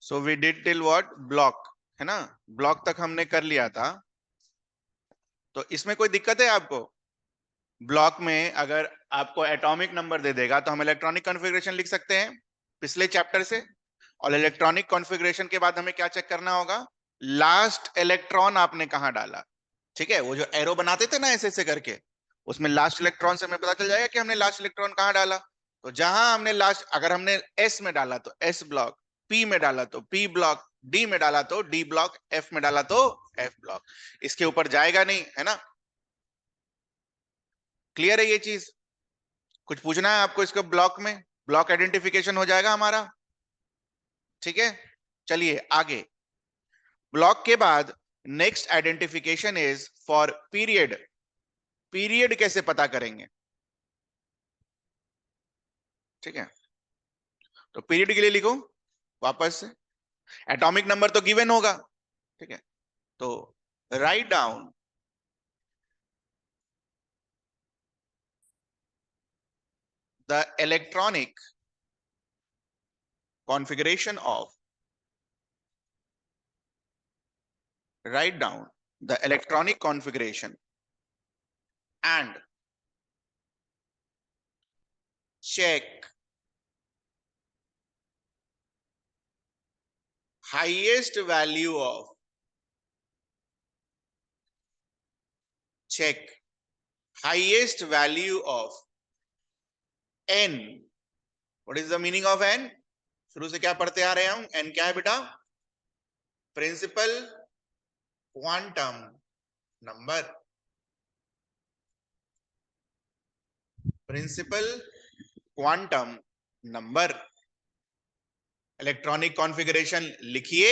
So we did till what, block, है ना, block तक हमने कर लिया था। तो इसमें कोई दिक्कत है आपको? ब्लॉक में अगर आपको एटॉमिक नंबर दे देगा तो हम इलेक्ट्रॉनिक कॉन्फ़िगरेशन लिख सकते हैं पिछले चैप्टर से। और इलेक्ट्रॉनिक कॉन्फ़िगरेशन के बाद हमें क्या चेक करना होगा? लास्ट इलेक्ट्रॉन आपने कहां डाला। ठीक है, वो जो एरो बनाते थे ना ऐसे ऐसे करके, उसमें लास्ट इलेक्ट्रॉन से हमें पता चल जाएगा कि हमने लास्ट इलेक्ट्रॉन कहां डाला। तो जहां हमने लास्ट, अगर हमने एस में डाला तो एस ब्लॉक, पी में डाला तो पी ब्लॉक, डी में डाला तो डी ब्लॉक, एफ में डाला तो एफ ब्लॉक, इसके ऊपर जाएगा नहीं, है ना। क्लियर है ये चीज? कुछ पूछना है आपको इसको? ब्लॉक में ब्लॉक आइडेंटिफिकेशन हो जाएगा हमारा। ठीक है, चलिए आगे। ब्लॉक के बाद next identification is for period. Period कैसे पता करेंगे? ठीक है, तो पीरियड के लिए लिखो वापस से, एटॉमिक नंबर तो गिवन होगा। ठीक है, तो write down the electronic configuration of, write down the electronic configuration and check highest value of, check highest value of n. What is the meaning of n? शुरू से क्या पढ़ते आ रहे हैं हम? n क्या है बेटा? Principal quantum number. Principal quantum number. Electronic configuration लिखिए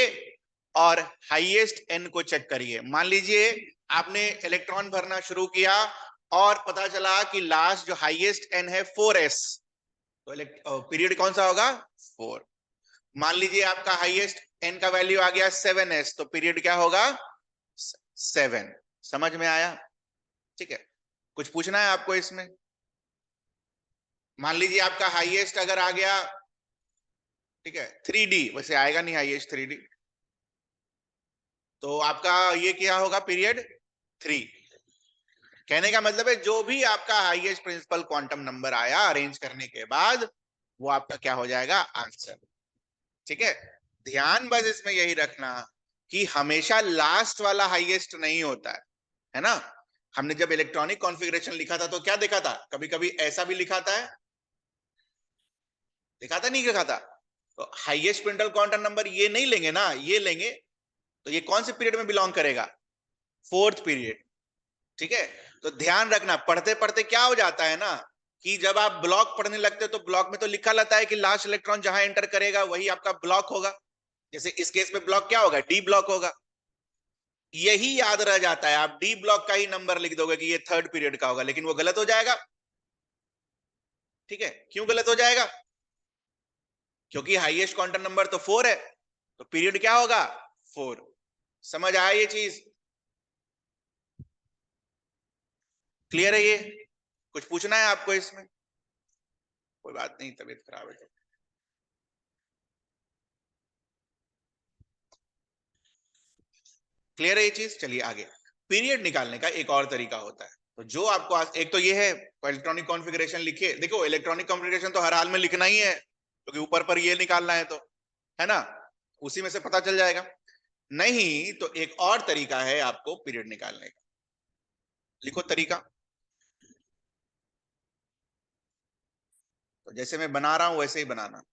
और हाईएस्ट एन को चेक करिए। मान लीजिए आपने इलेक्ट्रॉन भरना शुरू किया और पता चला कि लास्ट जो हाईएस्ट एन है 4s, तो पीरियड कौन सा होगा? 4। मान लीजिए आपका हाईएस्ट एन का वैल्यू आ गया 7s, तो पीरियड क्या होगा? 7। समझ में आया? ठीक है, कुछ पूछना है आपको इसमें? मान लीजिए आपका हाईएस्ट अगर आ गया, ठीक है, 3d, वैसे आएगा नहीं हाईएस्ट 3d, तो आपका ये क्या होगा? पीरियड 3। कहने का मतलब है जो भी आपका हाईएस्ट प्रिंसिपल क्वांटम नंबर आया अरेंज करने के बाद, वो आपका क्या हो जाएगा? आंसर। ठीक है, ध्यान बस इसमें यही रखना कि हमेशा लास्ट वाला हाईएस्ट नहीं होता है ना। हमने जब इलेक्ट्रॉनिक कॉन्फ़िगरेशन लिखा था तो क्या देखा था? कभी कभी ऐसा भी लिखा था, लिखा था नहीं लिखा था? तो हाईएस्ट प्रिंसिपल क्वांटम नंबर ये नहीं लेंगे ना, ये लेंगे, तो ये कौन से पीरियड में बिलोंग करेगा? Fourth period. ठीक है, तो ध्यान रखना, पढ़ते पढ़ते क्या हो जाता है ना कि जब आप ब्लॉक पढ़ने लगते हो तो ब्लॉक में तो लिखा रहता है कि लास्ट इलेक्ट्रॉन जहां एंटर करेगा वही आपका ब्लॉक होगा। जैसे इस केस में ब्लॉक क्या होगा? डी ब्लॉक होगा। यही याद रह जाता है, आप डी ब्लॉक का ही नंबर लिख दोगे कि ये थर्ड पीरियड का होगा, लेकिन वो गलत हो जाएगा। ठीक है, क्यों गलत हो जाएगा? क्योंकि हाईएस्ट क्वांटम नंबर तो 4 है, तो पीरियड क्या होगा? 4। समझ आया ये चीज? क्लियर है ये? कुछ पूछना है आपको इसमें? कोई बात नहीं, तबीयत खराब है तो। क्लियर है ये चीज? चलिए आगे। पीरियड निकालने का एक और तरीका होता है, तो जो आपको एक तो ये है इलेक्ट्रॉनिक कॉन्फ़िगरेशन लिखिए। देखो इलेक्ट्रॉनिक कॉन्फ़िगरेशन तो हर हाल में लिखना ही है, क्योंकि ऊपर पर ये निकालना है तो, है ना, उसी में से पता चल जाएगा। नहीं तो एक और तरीका है आपको पीरियड निकालने का। लिखो तरीका। तो जैसे मैं बना रहा हूं वैसे ही बनाना।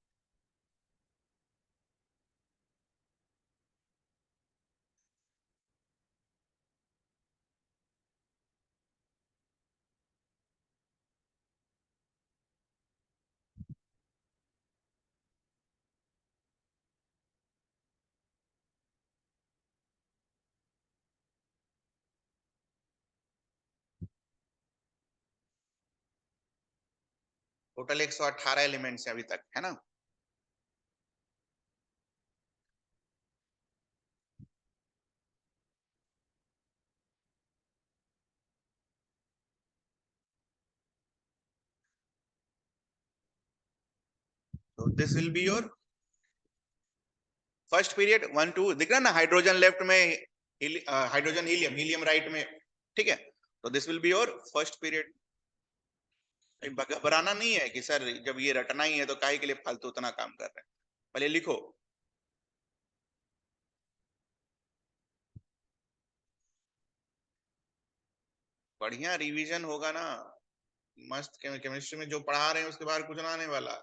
टोटल 118 एलिमेंट्स है अभी तक, है ना। तो this will be your first period 1 2 दिख रहा है ना, हाइड्रोजन लेफ्ट में, हाइड्रोजन हीलियम, हीलियम राइट में, ठीक है। तो this will be your first period. घबराना नहीं है कि सर जब ये रटना ही है तो काहे के लिए फालतू उतना काम कर रहे हैं, पहले लिखो। बढ़िया रिवीजन होगा ना, मस्त केमिस्ट्री में जो पढ़ा रहे हैं उसके बाहर कुछ ना आने वाला।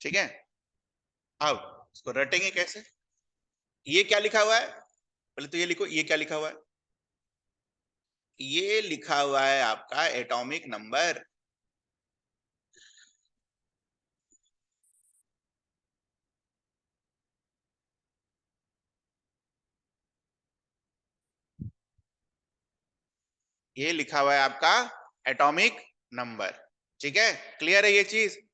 ठीक है, अब इसको रटेंगे कैसे? ये क्या लिखा हुआ है, पहले तो ये लिखो, ये क्या लिखा हुआ है? ये लिखा हुआ है आपका एटॉमिक नंबर। ये लिखा हुआ है आपका एटॉमिक नंबर, ठीक है, क्लियर है ये चीज?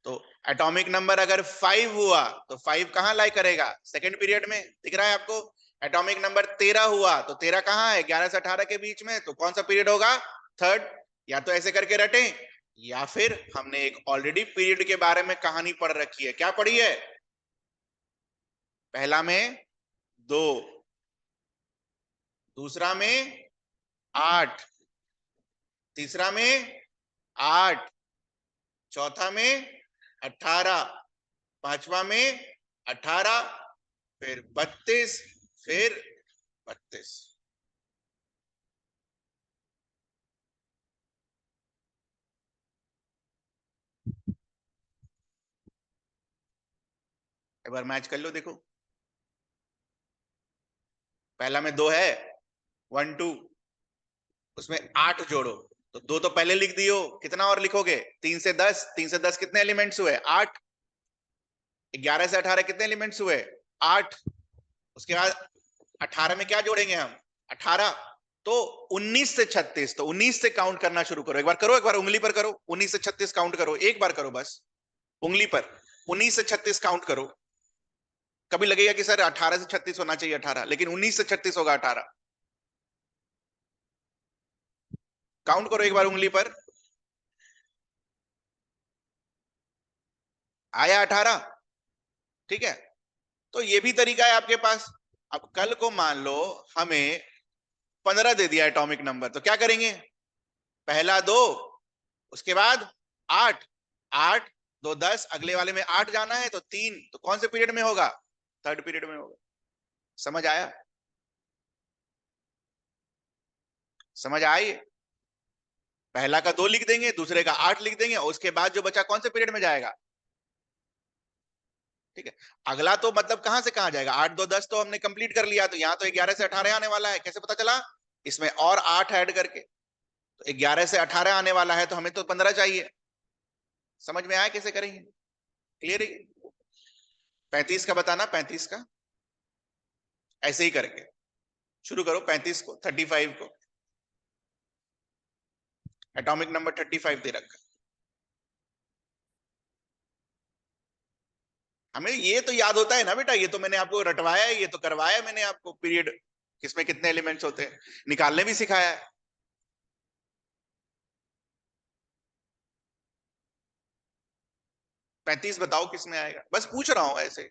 तो एटॉमिक नंबर अगर 5 हुआ तो 5 कहां लाई करेगा? सेकंड पीरियड में, दिख रहा है आपको? एटॉमिक नंबर 13 हुआ तो 13 कहां है? 11 से 18 के बीच में, तो कौन सा पीरियड होगा? थर्ड। या तो ऐसे करके रटे, या फिर हमने एक ऑलरेडी पीरियड के बारे में कहानी पढ़ रखी है, क्या पढ़ी है? पहला में 2, दूसरा में 8, तीसरा में 8, चौथा में 18, पांचवा में 18, फिर 32, फिर 32। एक बार मैच कर लो, देखो। पहला में 2 है, 1 2, उसमें 8 जोड़ो, तो 2 तो पहले लिख दियो, कितना और लिखोगे? 3 से 10, 3 से 10 कितने एलिमेंट्स हुए? 8। 11 से 18 कितने एलिमेंट्स हुए? 8। उसके बाद 18 में क्या जोड़ेंगे हम? 18। तो 19 से 36, तो 19 से काउंट करना शुरू करो, एक बार करो, एक बार उंगली पर करो, 19 से 36 काउंट करो, एक बार करो बस उंगली पर, 19 से 36 काउंट करो। कभी लगेगा कि सर 18 से 36 होना चाहिए 18, लेकिन 19 से 36 होगा 18। काउंट करो एक बार उंगली पर, आया 18, ठीक है। तो ये भी तरीका है आपके पास। अब कल को मान लो हमें 15 दे दिया एटॉमिक नंबर, तो क्या करेंगे? पहला 2, उसके बाद 8, 8 2 10, अगले वाले में 8 जाना है तो 3, तो कौन से पीरियड में होगा? थर्ड पीरियड में होगा। समझ आया? समझ आई? पहला का 2 लिख देंगे, दूसरे का 8 लिख देंगे, और उसके बाद जो बचा कौन से पीरियड में जाएगा? ठीक है। अगला तो मतलब कहां से कहां जाएगा? 8 2 10 तो हमने कंप्लीट कर लिया, तो यहाँ तो 11 से 18 आने वाला है, कैसे पता चला? इसमें और 8 ऐड करके, तो 11 से 18 आने वाला है, तो हमें तो 15 चाहिए। समझ में आया कैसे करेंगे? क्लियर है? 35 का बताना, 35 का ऐसे ही करके शुरू करो। 35 को, 35 को, एटॉमिक नंबर 35 दे रखा। हमें ये तो याद होता है ना बेटा, ये तो मैंने आपको रटवाया है, ये तो करवाया है मैंने आपको, पीरियड किसमें कितने एलिमेंट्स होते हैं निकालने भी सिखाया है। 35 बताओ किसमें आएगा, बस पूछ रहा हूं ऐसे।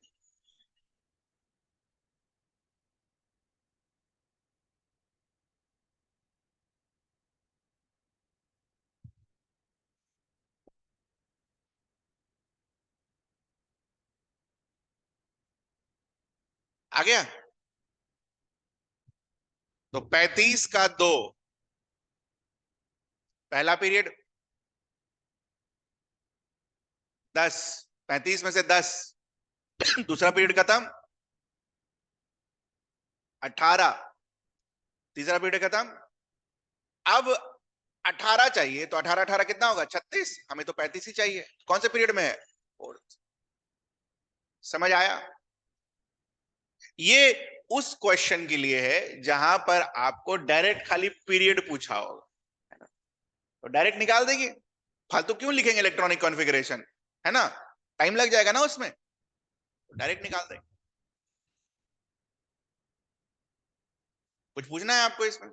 आ गया? तो 35 का 2, पहला पीरियड 10, 35 में से 10, दूसरा पीरियड खत्म 18, तीसरा पीरियड खत्म। अब 18 चाहिए, तो 18 18 कितना होगा? 36। हमें तो 35 ही चाहिए, कौन से पीरियड में है? फोर्थ। समझ आया? ये उस क्वेश्चन के लिए है जहां पर आपको डायरेक्ट खाली पीरियड पूछा होगा, तो डायरेक्ट निकाल देंगे, फालतू क्यों लिखेंगे इलेक्ट्रॉनिक कॉन्फ़िगरेशन, है ना, टाइम लग जाएगा ना उसमें, तो डायरेक्ट निकाल देंगे। कुछ पूछना है आपको इसमें,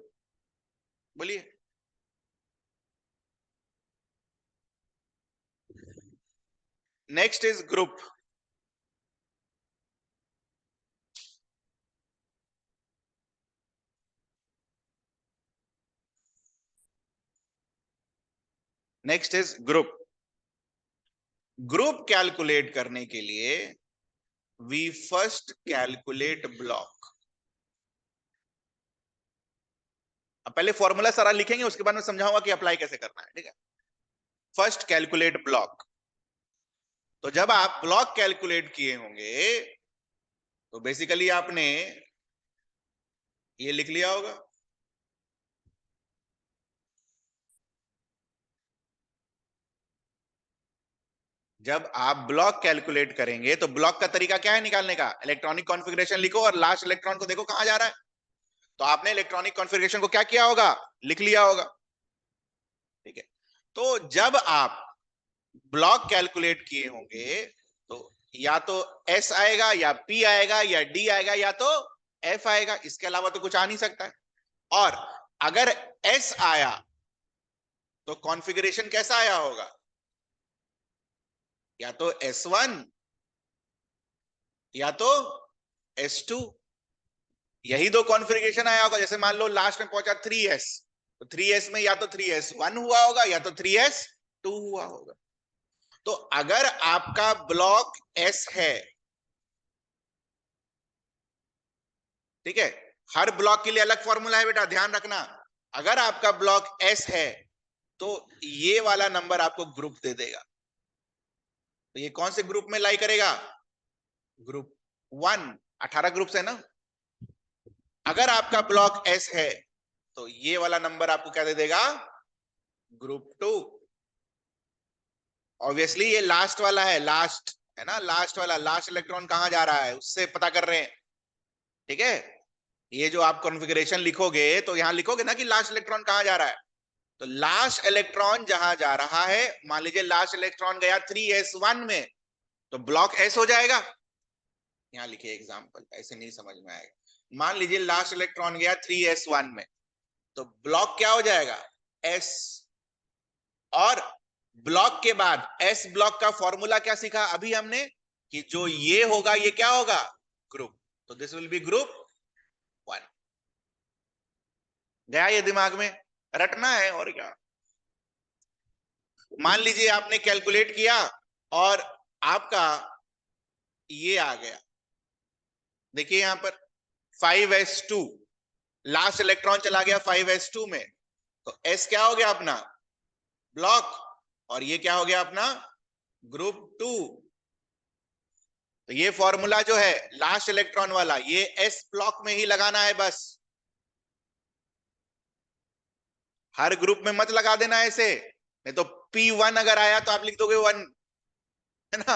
बोलिए। Next is group. Next is group. Group calculate करने के लिए वी फर्स्ट कैलकुलेट ब्लॉक। अब पहले फॉर्मूला सारा लिखेंगे, उसके बाद मैं समझाऊंगा कि अप्लाई कैसे करना है, ठीक है। First calculate block. तो जब आप ब्लॉक कैलकुलेट किए होंगे तो बेसिकली आपने ये लिख लिया होगा। जब आप ब्लॉक कैलकुलेट करेंगे तो ब्लॉक का तरीका क्या है निकालने का, इलेक्ट्रॉनिक कॉन्फ़िगरेशन लिखो और लास्ट इलेक्ट्रॉन को देखो कहां जा रहा है। तो आपने इलेक्ट्रॉनिक कॉन्फ़िगरेशन को क्या किया होगा, लिख लिया होगा, ठीक है। तो जब आप ब्लॉक कैलकुलेट किए होंगे तो या तो एस आएगा या पी आएगा या डी आएगा या तो एफ आएगा, इसके अलावा तो कुछ आ नहीं सकता है। और अगर एस आया तो कॉन्फ़िगरेशन कैसा आया होगा, या तो S1 या तो S2, यही दो कॉन्फ़िगरेशन आया होगा। जैसे मान लो लास्ट में पहुंचा 3s, तो 3s में या तो 3s1 हुआ होगा या तो 3s2 हुआ होगा। तो अगर आपका ब्लॉक S है, ठीक है, हर ब्लॉक के लिए अलग फॉर्मूला है बेटा, ध्यान रखना। अगर आपका ब्लॉक S है तो ये वाला नंबर आपको ग्रुप दे देगा। तो ये कौन से ग्रुप में लाई करेगा, ग्रुप 1। 18 ग्रुप्स है ना। अगर आपका ब्लॉक S है तो ये वाला नंबर आपको क्या दे देगा, ग्रुप 2। ऑब्वियसली ये लास्ट वाला है, लास्ट है ना, लास्ट वाला, लास्ट इलेक्ट्रॉन कहां जा रहा है उससे पता कर रहे हैं, ठीक है। ये जो आप कॉन्फ़िगरेशन लिखोगे तो यहां लिखोगे ना कि लास्ट इलेक्ट्रॉन कहां जा रहा है। तो लास्ट इलेक्ट्रॉन जहां जा रहा है, मान लीजिए लास्ट इलेक्ट्रॉन गया 3s1 में, तो ब्लॉक S हो जाएगा। यहां लिखिए एग्जांपल, ऐसे नहीं समझ में आएगा। मान लीजिए लास्ट इलेक्ट्रॉन गया 3s1 में, तो ब्लॉक क्या हो जाएगा, S। और ब्लॉक के बाद S ब्लॉक का फॉर्मूला क्या सीखा अभी हमने, कि जो ये होगा ये क्या होगा, ग्रुप। तो दिस विल बी ग्रुप 1। गया ये दिमाग में, रटना है और क्या। मान लीजिए आपने कैलकुलेट किया और आपका ये आ गया, देखिए यहां पर 5s2, लास्ट इलेक्ट्रॉन चला गया 5s2 में, तो S क्या हो गया अपना, ब्लॉक, और ये क्या हो गया अपना, ग्रुप 2। तो ये फॉर्मूला जो है लास्ट इलेक्ट्रॉन वाला, ये S ब्लॉक में ही लगाना है बस, हर ग्रुप में मत लगा देना ऐसे, नहीं तो P1 अगर आया तो आप लिख दोगे 1, है ना।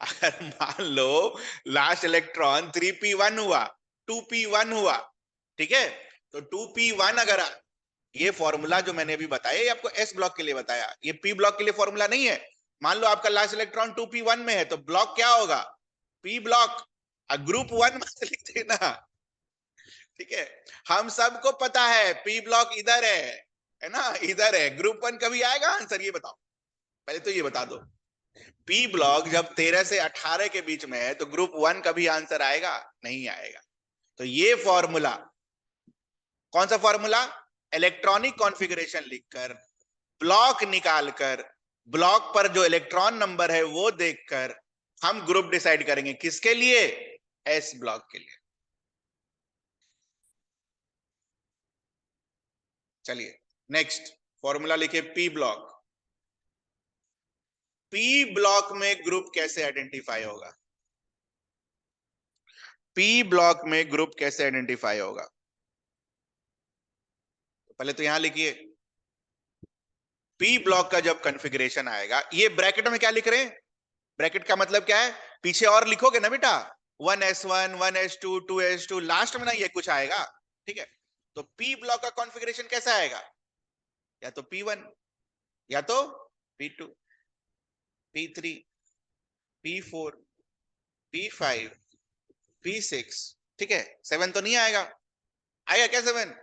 अगर मान लो लास्ट इलेक्ट्रॉन 3p1 हुआ, 2p1 हुआ, ठीक है, तो 2p1 अगर ये फॉर्मूला जो मैंने अभी बताया ये आपको S ब्लॉक के लिए बताया, ये P ब्लॉक के लिए फॉर्मूला नहीं है। मान लो आपका लास्ट इलेक्ट्रॉन 2p1 में है तो ब्लॉक क्या होगा, P ब्लॉक, ग्रुप 1 मत लिख देना, ठीक है। हम सबको पता है P ब्लॉक इधर है ना, इधर है। ग्रुप 1 कभी आएगा आंसर, ये बताओ, पहले तो ये बता दो। P ब्लॉक जब 13 से 18 के बीच में है तो ग्रुप 1 कभी आंसर आएगा, नहीं आएगा। तो ये फॉर्मूला, कौन सा फॉर्मूला, इलेक्ट्रॉनिक कॉन्फ़िगरेशन लिखकर, ब्लॉक निकालकर, ब्लॉक पर जो इलेक्ट्रॉन नंबर है वो देखकर हम ग्रुप डिसाइड करेंगे, किसके लिए, S ब्लॉक के लिए। चलिए नेक्स्ट फॉर्मूला लिखिए, P ब्लॉक। P ब्लॉक में ग्रुप कैसे आइडेंटिफाई होगा, P ब्लॉक में ग्रुप कैसे आइडेंटिफाई होगा, तो पहले तो यहां लिखिए P ब्लॉक का जब कॉन्फ़िगरेशन आएगा, ये ब्रैकेट में क्या लिख रहे हैं, ब्रैकेट का मतलब क्या है, पीछे और लिखोगे ना बेटा, 1s1 1s2 2s2 लास्ट में ना ये कुछ आएगा, ठीक है। तो पी ब्लॉक का कॉन्फ़िगरेशन कैसा आएगा, या तो P1 या तो P2 P3 P4 P5 P6, ठीक है। 7 तो नहीं आएगा, आएगा क्या 7?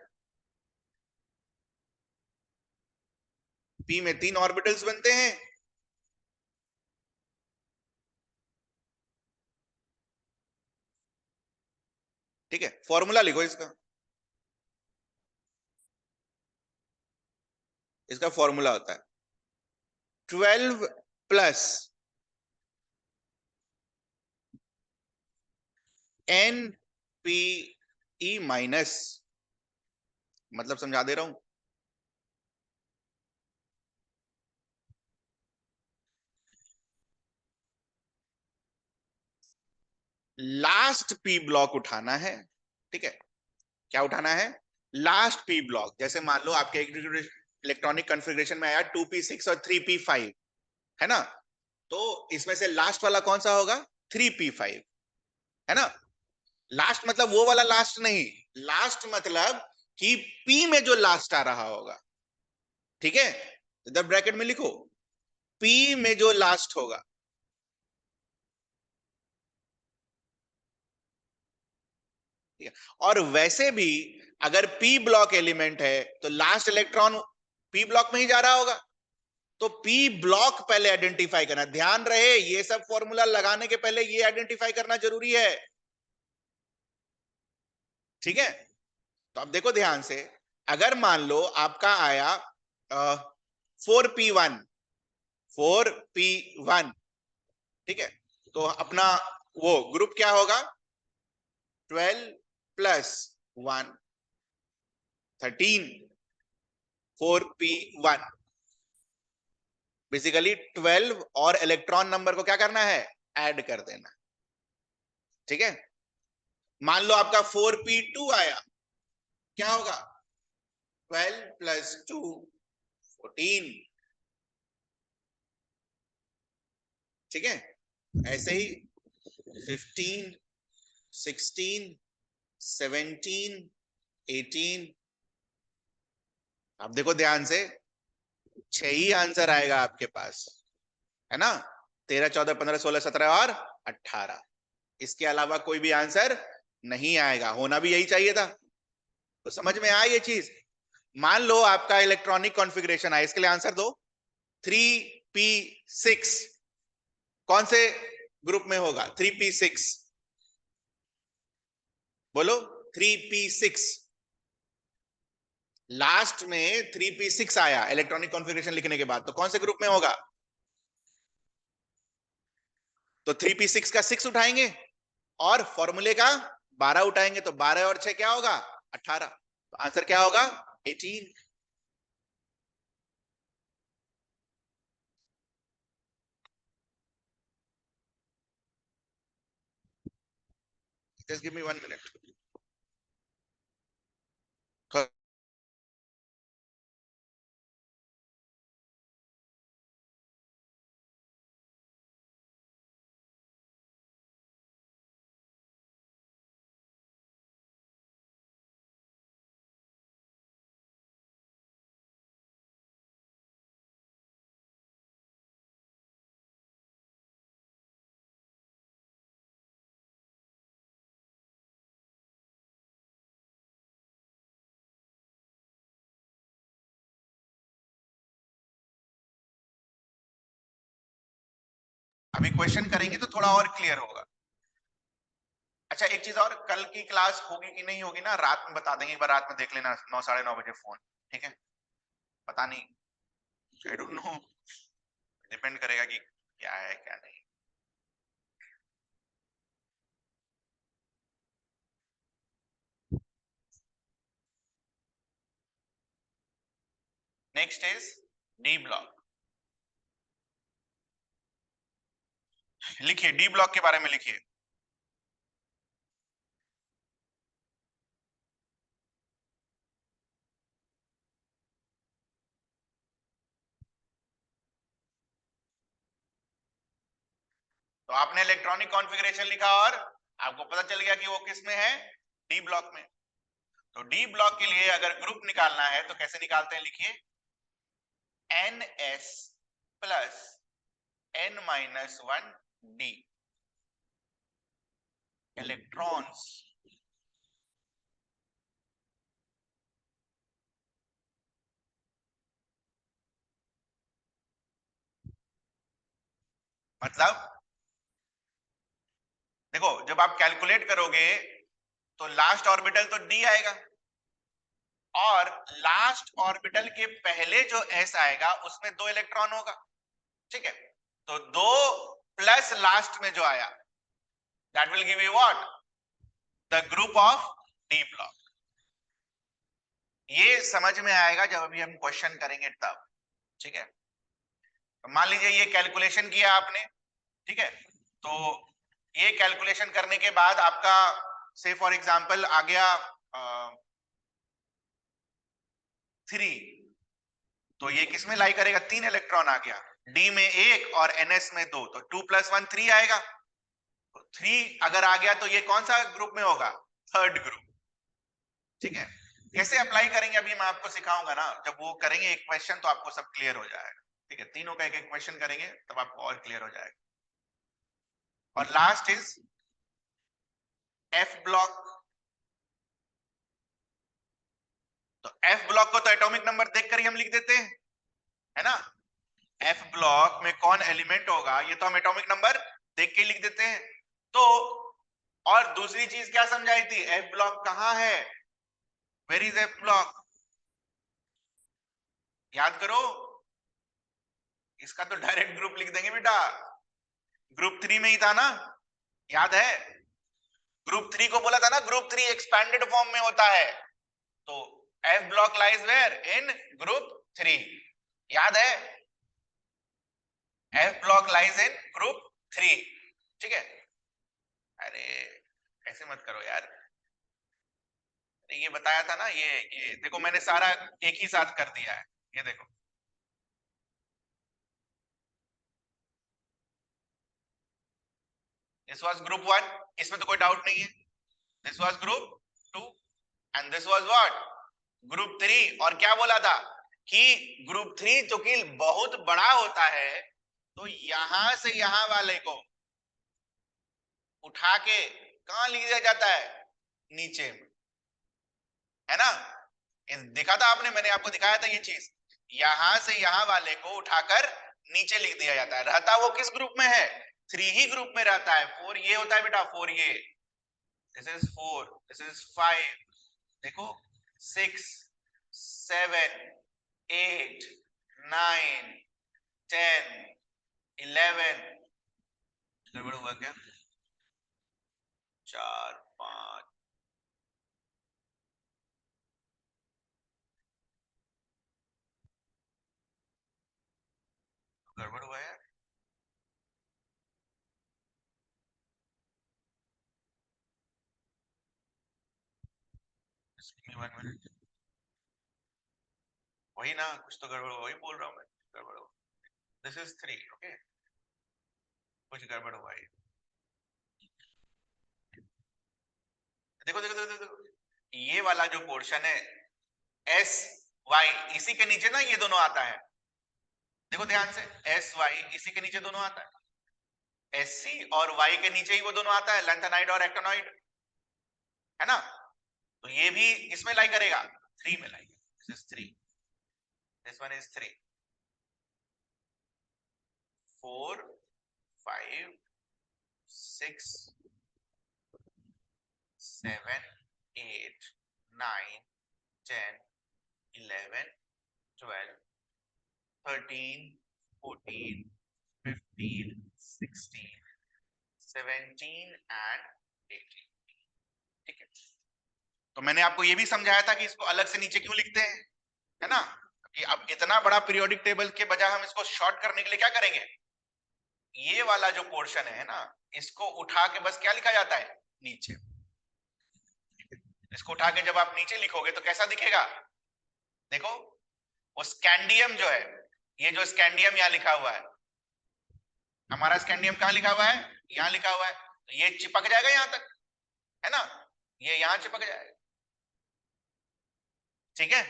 पी में 3 ऑर्बिटल्स बनते हैं, ठीक है। फॉर्मूला लिखो इसका, इसका फॉर्मूला होता है 12 plus N P E minus, मतलब समझा दे रहा हूं। लास्ट पी ब्लॉक उठाना है, ठीक है। क्या उठाना है, लास्ट पी ब्लॉक। जैसे मान लो आपके इलेक्ट्रॉनिक कॉन्फ़िगरेशन में आया 2p6 और 3p5, है ना। तो इसमें से लास्ट वाला कौन सा होगा, 3p5, है ना। लास्ट मतलब वो वाला लास्ट नहीं, लास्ट मतलब कि पी में जो लास्ट आ रहा होगा, ठीक है। इधर ब्रैकेट में लिखो, पी में जो लास्ट होगा, ठीक है। और वैसे भी अगर पी ब्लॉक एलिमेंट है तो लास्ट इलेक्ट्रॉन पी ब्लॉक में ही जा रहा होगा। तो पी ब्लॉक पहले आइडेंटिफाई करना, ध्यान रहे ये सब फॉर्मूला लगाने के पहले ये आइडेंटिफाई करना जरूरी है, ठीक है। तो अब देखो ध्यान से, अगर मान लो आपका आया 4p1, 4p1, ठीक है। तो अपना वो ग्रुप क्या होगा, 12 प्लस 1 13, 4p1। बेसिकली 12 और इलेक्ट्रॉन नंबर को क्या करना है, ऐड कर देना, ठीक है। मान लो आपका 4p2 आया, क्या होगा, 12 प्लस 2 14, ठीक है। ऐसे ही 15 16 17 18। अब देखो ध्यान से, 6 ही आंसर आएगा आपके पास, है ना। 13 14 15 16 17 और 18, इसके अलावा कोई भी आंसर नहीं आएगा, होना भी यही चाहिए था। तो समझ में आया ये चीज। मान लो आपका इलेक्ट्रॉनिक कॉन्फ़िगरेशन है, इसके लिए आंसर दो। 3p6 कौन से ग्रुप में होगा, 3p6 बोलो। 3p6 लास्ट में 3p6 आया इलेक्ट्रॉनिक कॉन्फ़िगरेशन लिखने के बाद, तो कौन से ग्रुप में होगा। तो 3p6 का 6 उठाएंगे और फॉर्मूले का 12 उठाएंगे, तो 12 और 6 क्या होगा, 18। तो आंसर क्या होगा, 18। Just give me 1 minute. अभी क्वेश्चन करेंगे तो थोड़ा और क्लियर होगा। अच्छा एक चीज और, कल की क्लास होगी कि नहीं होगी ना, रात में बता देंगे, एक बार रात में देख लेना, 9 साढ़े 9 बजे फोन, ठीक है। पता नहीं, आई डोंट नो, डिपेंड करेगा कि क्या है क्या नहीं। Next is D block. लिखिए डी ब्लॉक के बारे में लिखिए। तो आपने इलेक्ट्रॉनिक कॉन्फ़िगरेशन लिखा और आपको पता चल गया कि वो किस में है, डी ब्लॉक में। तो डी ब्लॉक के लिए अगर ग्रुप निकालना है तो कैसे निकालते हैं, लिखिए NS plus N-1 D electrons. मतलब देखो, जब आप कैलकुलेट करोगे तो लास्ट ऑर्बिटल तो D आएगा, और लास्ट ऑर्बिटल के पहले जो S आएगा उसमें 2 इलेक्ट्रॉन होगा, ठीक है। तो 2 प्लस लास्ट में जो आया, that will give you what, the group of D block. ये समझ में आएगा जब अभी हम क्वेश्चन करेंगे तब, ठीक है। तो मान लीजिए ये कैलकुलेशन किया आपने, ठीक है। तो ये कैलकुलेशन करने के बाद आपका से फॉर एग्जांपल आ गया 3, तो ये किसमें लाई करेगा, 3 इलेक्ट्रॉन आ गया, डी में 1 और एनएस में 2, तो 2 + 1 3 आएगा। तो 3 अगर आ गया तो ये कौन सा ग्रुप में होगा, थर्ड ग्रुप, ठीक है। कैसे अप्लाई करेंगे अभी मैं आपको सिखाऊंगा ना, जब वो करेंगे एक क्वेश्चन तो आपको सब क्लियर हो जाएगा, ठीक है। तीनों का एक एक क्वेश्चन करेंगे तब आपको और क्लियर हो जाएगा। और लास्ट इज एफ ब्लॉक। तो एफ ब्लॉक को तो एटॉमिक नंबर देखकर ही हम लिख देते हैं, है ना। एफ ब्लॉक में कौन एलिमेंट होगा ये तो हम एटॉमिक नंबर देख के लिख देते हैं। तो और दूसरी चीज क्या समझाई थी, एफ ब्लॉक कहां है, वेयर इज एफ ब्लॉक, याद करो। इसका तो डायरेक्ट ग्रुप लिख देंगे बेटा, ग्रुप 3 में ही था ना, याद है। ग्रुप 3 को बोला था ना, ग्रुप 3 एक्सपैंडेड फॉर्म में होता है। तो F block lies where, in group 3, याद है। F block lies in group 3, ठीक है। अरे ऐसे मत करो यार, ये बताया था ना, ये देखो मैंने सारा एक ही साथ कर दिया है, ये देखो। दिस वाज ग्रुप 1, इसमें तो कोई डाउट नहीं है। This was group 2 and this was what, group 3। और क्या बोला था कि ग्रुप 3 चूंकि बहुत बड़ा होता है तो यहां से यहां वाले को उठा के कहां लिख दिया जाता है, नीचे में, है ना। देखा था आपने, मैंने आपको दिखाया था ये चीज, यहां से यहां वाले को उठाकर नीचे लिख दिया जाता है। रहता वो किस ग्रुप में है, 3 ही ग्रुप में रहता है। 4 ये होता है बेटा, 4 ये, दिस इज 4, दिस इज 5, देखो 6 7 8 9 10 11, गड़बड़ हुआ क्या, 4 5, गड़बड़ हुआ यार। वन मिनट, वही ना, कुछ तो गड़बड़, वही बोल रहा हूँ मैं, गड़बड़ हुआ। दिस इज 3, ओके, कुछ गड़बड़ हुआ है। देखो देखो देखो देखो, ये वाला जो पोर्शन है एस वाई, इसी के नीचे ना ये दोनों आता है, देखो ध्यान से, एस वाई इसी के नीचे दोनों आता है, एस सी और वाई के नीचे ही वो दोनों आता है, लैंथेनाइड और एक्टिनोइड, है ना। तो ये भी इसमें लाई करेगा, 3 में लाई, this is 3, this one is 3, 4 5 6 7 8 9 10 11 12 13 14 15 16 17 and 18, ठीक है। तो मैंने आपको ये भी समझाया था कि इसको अलग से नीचे क्यों लिखते हैं, है ना। कि अब इतना बड़ा पीरियोडिक टेबल के बजाय हम इसको शॉर्ट करने के लिए क्या करेंगे, ये वाला जो पोर्शन है ना, इसको उठा के बस क्या लिखा जाता है, नीचे। इसको उठा के जब आप नीचे लिखोगे तो कैसा दिखेगा, देखो वो स्कैंडियम जो है, ये जो स्कैंडियम यहाँ लिखा हुआ है, हमारा स्कैंडियम कहाँ लिखा हुआ है, यहाँ लिखा हुआ है, तो ये चिपक जाएगा यहाँ तक, है ना, ये यहां चिपक जाएगा, ठीक है,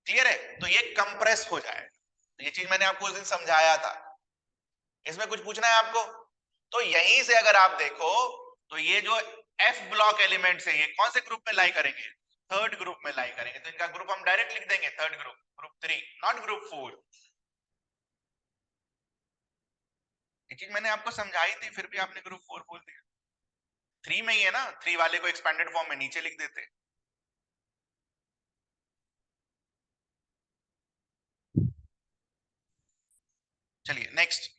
क्लियर है, तो ये कंप्रेस हो जाए, ये चीज मैंने आपको उस दिन समझाया था। इसमें कुछ पूछना है आपको? तो यहीं से अगर आप देखो तो ये जो एफ ब्लॉक एलिमेंट्स है ये कौन से ग्रुप में लाई करेंगे? थर्ड ग्रुप में लाई करेंगे, तो इनका ग्रुप हम डायरेक्ट लिख देंगे third group, group 3, not group 4। ये चीज मैंने आपको समझाई थी, फिर भी आपने ग्रुप 4 बोल दिया। 3 में ही है ना, 3 वाले को एक्सपेंडेड फॉर्म में नीचे लिख देते। चलिए नेक्स्ट।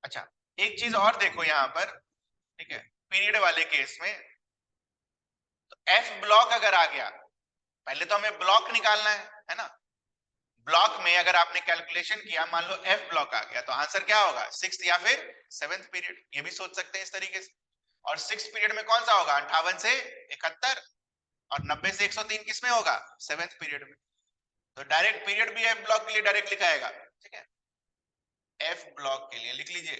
अच्छा, एक चीज और देखो यहां पर, ठीक है, पीरियड वाले केस में तो एफ ब्लॉक अगर आ गया, पहले तो हमें ब्लॉक निकालना है ना, ब्लॉक में अगर आपने कैलकुलेशन किया, मान लो एफ ब्लॉक आ गया, तो आंसर क्या होगा? 6th या फिर 7th पीरियड, ये भी सोच सकते हैं इस तरीके से। और 6th पीरियड में कौन सा होगा? 58 से 71, और 90 से 103 किस में होगा? 7th पीरियड में। तो डायरेक्ट पीरियड भी एफ ब्लॉक के लिए डायरेक्ट लिखाएगा, ठीक है, एफ ब्लॉक के लिए लिख लीजिए,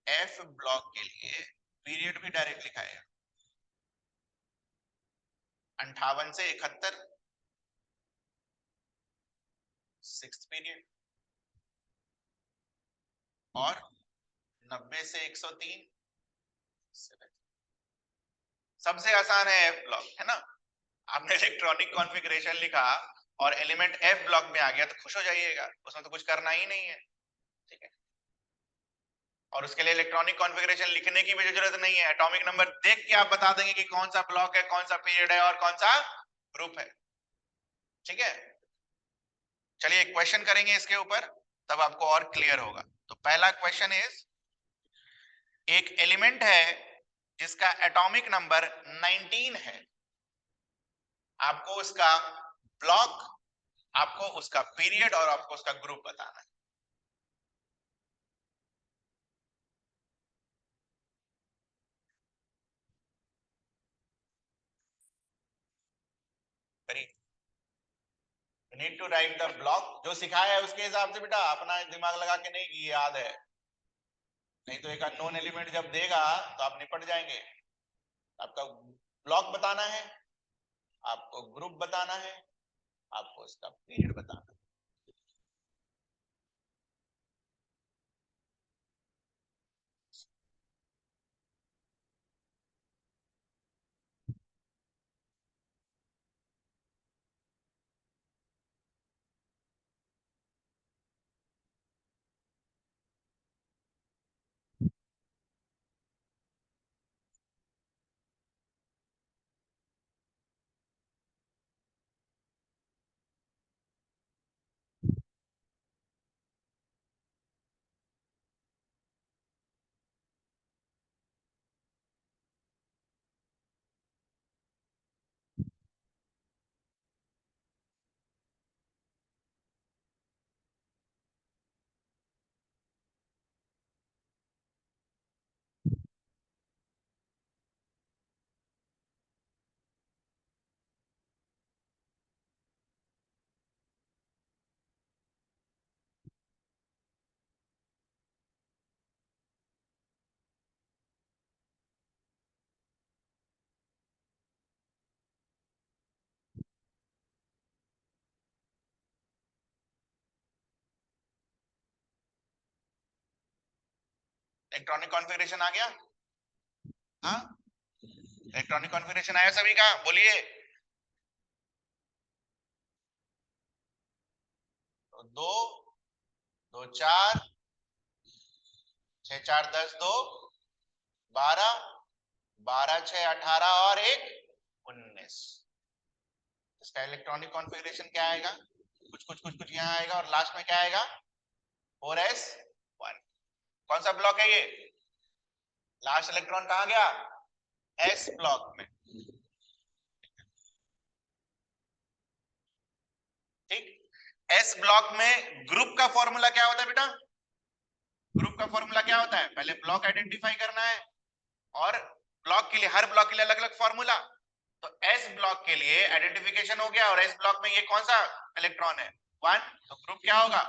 एफ ब्लॉक के लिए पीरियड भी डायरेक्ट लिखाएगा, 58 से 71 6th पीरियड, और 90 से 103 7th। सबसे आसान है एफ ब्लॉक, है ना, आपने इलेक्ट्रॉनिक कॉन्फ़िगरेशन लिखा और एलिमेंट एफ ब्लॉक में आ गया तो खुश हो जाइएगा, उसमें तो कुछ करना ही नहीं है, ठीक है, और उसके लिए इलेक्ट्रॉनिक कॉन्फ़िगरेशन लिखने की भी जरूरत नहीं है, एटॉमिक नंबर देख के आप बता देंगे कि कौन सा ब्लॉक है, कौन सा पीरियड है और कौन सा ग्रुप है, ठीक है। चलिए एक क्वेश्चन करेंगे इसके ऊपर, तब आपको और क्लियर होगा। तो पहला क्वेश्चन इज, एक एलिमेंट है जिसका एटॉमिक नंबर 19 है, आपको उसका ब्लॉक, आपको उसका पीरियड और आपको उसका ग्रुप बताना है। You need to write the block, जो सिखाया है उसके हिसाब से बेटा, अपना दिमाग लगा के नहीं कि याद है, नहीं तो एक अननोन एलिमेंट जब देगा तो आप निपट जाएंगे। आपका ब्लॉक बताना है, आपको ग्रुप बताना है, आपको उसका पीरियड बताना है। इलेक्ट्रॉनिक कॉन्फ़िगरेशन आ गया? हाँ, इलेक्ट्रॉनिक कॉन्फ़िगरेशन आया सभी का? बोलिए। तो 2 2 4 6 4 10 2 12 12 6 18 और 1 19। इसका इलेक्ट्रॉनिक कॉन्फ़िगरेशन क्या आएगा? कुछ कुछ कुछ कुछ यहाँ आएगा और लास्ट में क्या आएगा? 4s1। कौन सा ब्लॉक है ये? लास्ट इलेक्ट्रॉन कहाँ गया? एस ब्लॉक में, ठीक। एस ब्लॉक में ग्रुप का फॉर्मूला क्या होता है बेटा? ग्रुप का फॉर्मूला क्या होता है? पहले ब्लॉक आइडेंटिफाई करना है और ब्लॉक के लिए, हर ब्लॉक के लिए अलग अलग फॉर्मूला। तो एस ब्लॉक के लिए आइडेंटिफिकेशन हो गया, और एस ब्लॉक में ये कौन सा इलेक्ट्रॉन है, 1, तो ग्रुप क्या होगा,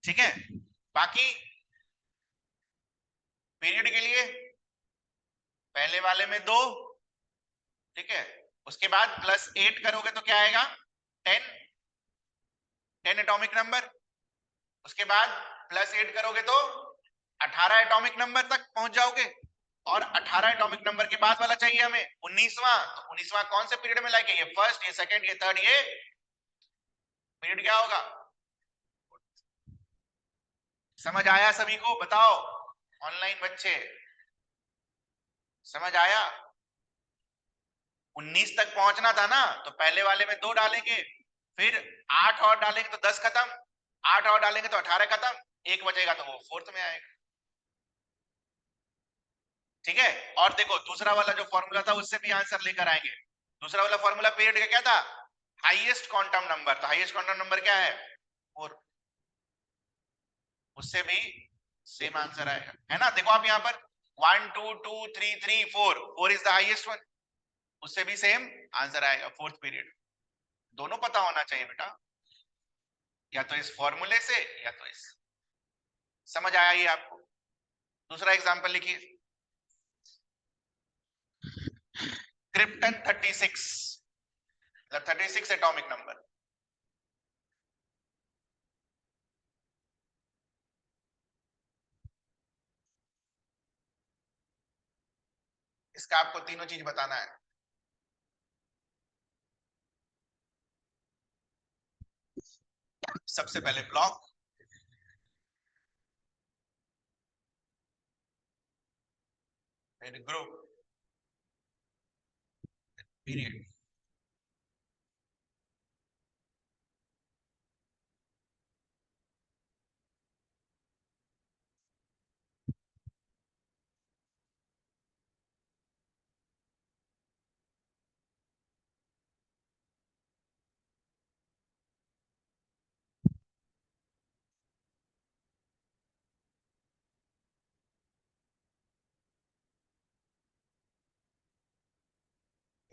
ठीक है। बाकी पीरियड के लिए पहले वाले में 2, ठीक है, उसके बाद +8 करोगे तो क्या आएगा, 10, 10 एटॉमिक नंबर। उसके बाद +8 करोगे तो 18 एटॉमिक नंबर तक पहुंच जाओगे, और 18 एटॉमिक नंबर के बाद वाला चाहिए हमें 19वां। तो 19वां कौन से पीरियड में लाएंगे, ये फर्स्ट, ये सेकंड, ये थर्ड, ये पीरियड क्या होगा। समझ आया सभी को, बताओ ऑनलाइन बच्चे, समझ आया। 19 तक पहुंचना था ना, तो पहले वाले में 2 डालेंगे, फिर 8 और डालेंगे तो 10 खत्म, 8 और डालेंगे तो 18 खत्म, एक बचेगा तो वो फोर्थ में आएगा, ठीक है। और देखो दूसरा वाला जो फॉर्मूला था उससे भी आंसर लेकर आएंगे। दूसरा वाला फॉर्मूला पीरियड का क्या था, हाईएस्ट क्वांटम नंबर, तो हाईएस्ट क्वांटम नंबर क्या है, 4, उससे भी सेम आंसर आएगा, है ना। देखो आप यहाँ पर 1 2 2 3 3 4, 4 इज द हाईएस्ट वन, उससे भी सेम आंसर आएगा, फोर्थ पीरियड। दोनों पता होना चाहिए बेटा, या तो इस फॉर्मूले से या तो इस, समझ आया ये आपको। दूसरा एग्जांपल लिखिए, क्रिप्टन 36, 36 एटॉमिक नंबर। इसका आपको तीनों चीज बताना है। सबसे पहले ब्लॉक, फिर ग्रुप, पीरियड।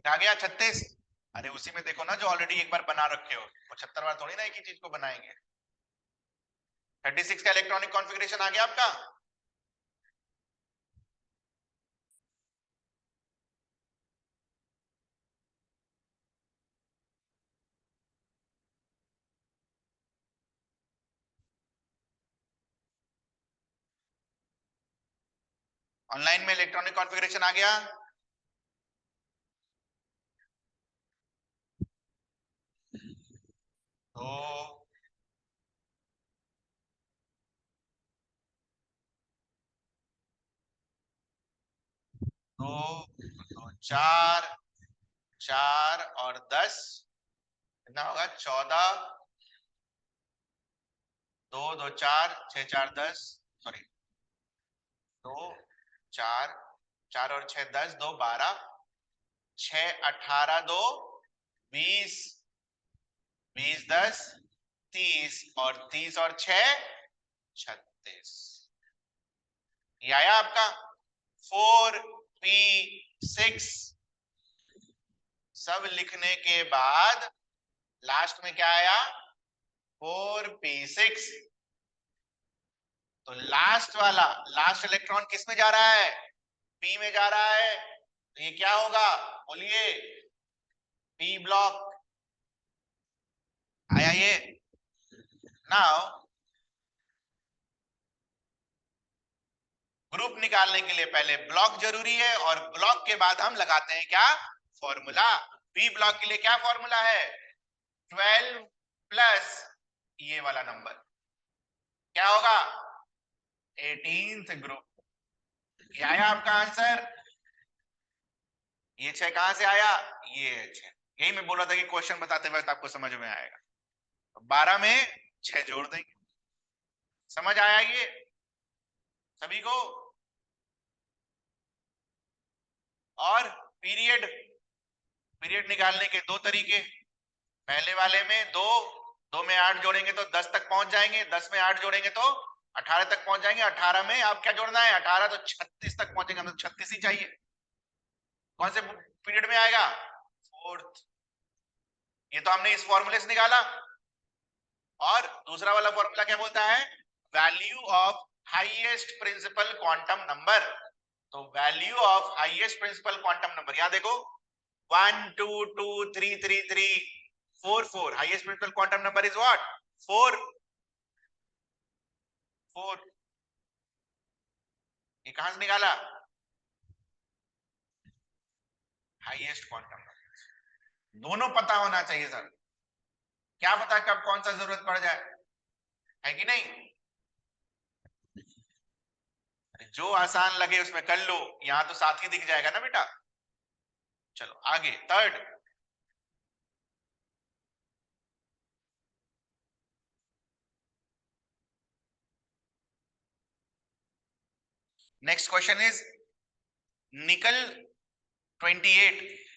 आ गया 36। अरे उसी में देखो ना जो ऑलरेडी एक बार बना रखे हो, 75 बार थोड़ी ना एक ही चीज को बनाएंगे। 36 का इलेक्ट्रॉनिक कॉन्फ़िगरेशन आ गया आपका। ऑनलाइन में इलेक्ट्रॉनिक कॉन्फ़िगरेशन आ गया। तो 2 2 4 4 और 10 कितना होगा, 14, 2 2 4 6 4 10, सॉरी 2 4 4 और 6 10, 2 12, 6 18, 2 20, 20 10 30, और 30 और 6 36। ये आया आपका 4p6। सब लिखने के बाद लास्ट में क्या आया, 4p6। तो लास्ट वाला, लास्ट इलेक्ट्रॉन किस में जा रहा है, p में जा रहा है, तो ये क्या होगा बोलिए, p ब्लॉक। आया ये। नाउ ग्रुप निकालने के लिए पहले ब्लॉक जरूरी है, और ब्लॉक के बाद हम लगाते हैं क्या, फॉर्मूला। p ब्लॉक के लिए क्या फॉर्मूला है, 12 प्लस ये वाला नंबर क्या होगा, 18th ग्रुप। ये आया आपका आंसर। ये 6 कहां से आया, ये 6, यही मैं बोला था कि क्वेश्चन बताते वक्त आपको समझ में आएगा। तो 12 में 6 जोड़ देंगे। समझ आया ये सभी को। और पीरियड, पीरियड निकालने के दो तरीके, पहले वाले में 2 2 में 8 जोड़ेंगे तो 10 तक पहुंच जाएंगे, 10 में 8 जोड़ेंगे तो 18 तक पहुंच जाएंगे, 18 में आप क्या जोड़ना है, 18 तो 36 तक पहुंचेंगे, हमें 36 ही चाहिए। कौन से पीरियड में आएगा, फोर्थ। ये तो हमने इस फॉर्मूले से निकाला। और दूसरा वाला फॉर्मूला क्या बोलता है, value of highest principal quantum number. तो value of highest principal quantum number, यहां देखो 1 2 2 3 3 3 4 4, highest principal quantum number is what, 4 4। ये कहां से निकाला, हाईएस्ट क्वांटम नंबर। दोनों पता होना चाहिए सर, क्या पता कब कौन सा जरूरत पड़ जाए, है कि नहीं। जो आसान लगे उसमें कर लो, यहां तो साथ ही दिख जाएगा ना बेटा। चलो आगे, थर्ड। नेक्स्ट क्वेश्चन इज निकल 28।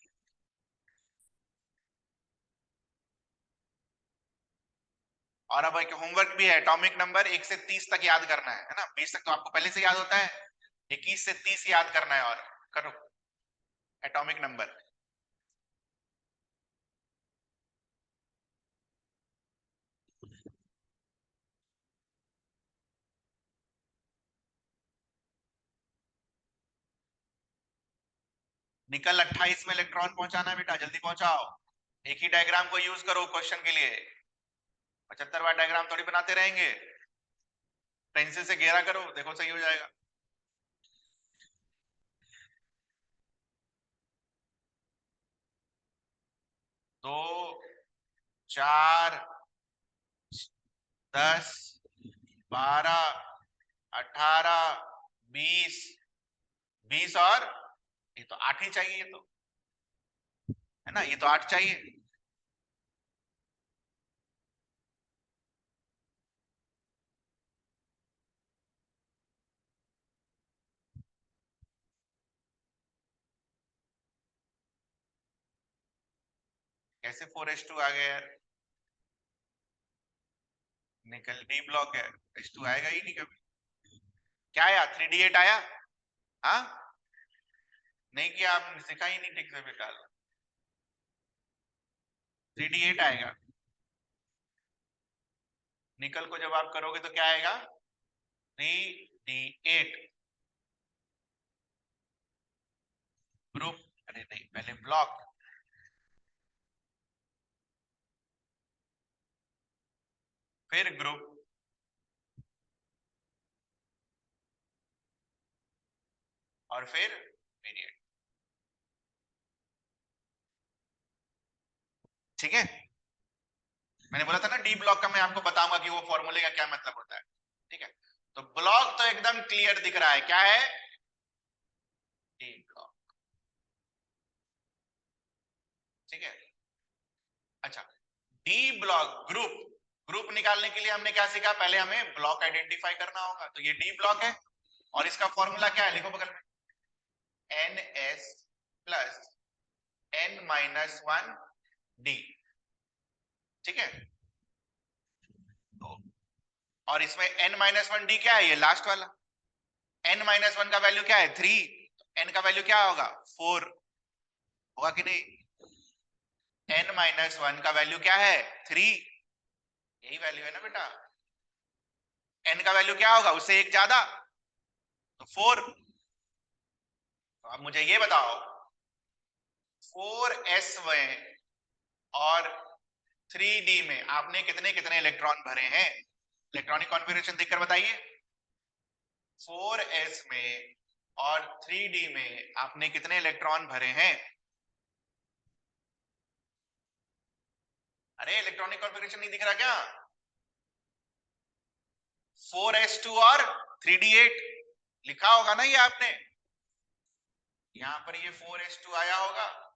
और अब एक होमवर्क भी है, एटॉमिक नंबर 1 से 30 तक याद करना है ना, 20 तक तो आपको पहले से याद होता है, 21 से 30 याद करना है। और करो एटॉमिक नंबर। निकल 28 में इलेक्ट्रॉन पहुंचाना है बेटा, जल्दी पहुंचाओ। एक ही डायग्राम को यूज करो क्वेश्चन के लिए, 75 बार डायग्राम थोड़ी बनाते रहेंगे। पेंसिल से घेरा करो, देखो सही हो जाएगा। 2 4 10 12 18 20 20 और ये तो 8 ही चाहिए, ये तो है ना, ये तो 8 चाहिए। कैसे 4s2 आ गया यार, निकल डी ब्लॉक है, H2 आएगा ही नहीं कभी। क्या आया, 3d8 आया, हाँ नहीं किया आपने, सीखा ही नहीं ठीक से बेटा। 3d8 आएगा, निकल को जब आप करोगे तो क्या आएगा, 3d8 ग्रुप। अरे नहीं, पहले ब्लॉक, फिर ग्रुप, और फिर पीरियड। ठीक है, मैंने बोला था ना डी ब्लॉक का मैं आपको बताऊंगा कि वो फॉर्मूले का क्या मतलब होता है। ठीक है, तो ब्लॉक तो एकदम क्लियर दिख रहा है, क्या है, डी ब्लॉक। ठीक है, अच्छा, डी ब्लॉक ग्रुप, ग्रुप निकालने के लिए हमने क्या सीखा, पहले हमें ब्लॉक आइडेंटिफाई करना होगा। तो ये डी ब्लॉक है, और इसका फॉर्मूला क्या है, लिखो बगल में, NS प्लस N-1D। ठीक है, तो और इसमें N-1D क्या है, ये लास्ट वाला। N-1 का वैल्यू क्या है, 3, N का वैल्यू क्या होगा, 4 होगा कि नहीं। N-1 का वैल्यू क्या है, 3, यही वैल्यू है ना बेटा। N का वैल्यू क्या होगा, उससे एक ज्यादा, तो 4। तो अब मुझे ये बताओ, 4s में और 3d में आपने कितने कितने इलेक्ट्रॉन भरे हैं, इलेक्ट्रॉनिक कॉन्फ़िगरेशन देखकर बताइए। 4s में और 3d में आपने कितने इलेक्ट्रॉन भरे हैं। अरे इलेक्ट्रॉनिक कॉन्फ़िगरेशन नहीं दिख रहा क्या, 4s2 और 3d8 लिखा होगा ना ये आपने, यहां पर ये 4s2 आया होगा,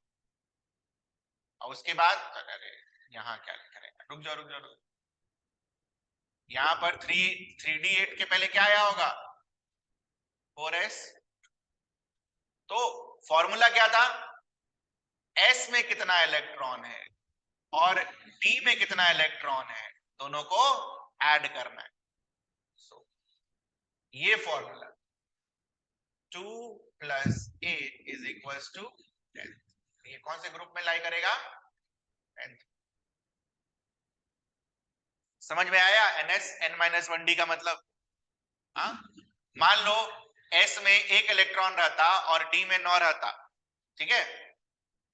और उसके बाद अरे यहाँ क्या लिख रहे हैं, रुक जाओ रुक जाओ रुक जाओ। यहाँ पर 3d8 के पहले क्या आया होगा, 4s। तो फॉर्मूला क्या था, s में कितना इलेक्ट्रॉन है, और डी में कितना इलेक्ट्रॉन है, दोनों को ऐड करना है। so, ये फॉर्मूला 2 + 8 = 10, ये कौन से ग्रुप में लाई करेगा, 10th। समझ में आया NS N-1D का मतलब? हाँ, मान लो S में एक इलेक्ट्रॉन रहता और D में 9 रहता, ठीक है,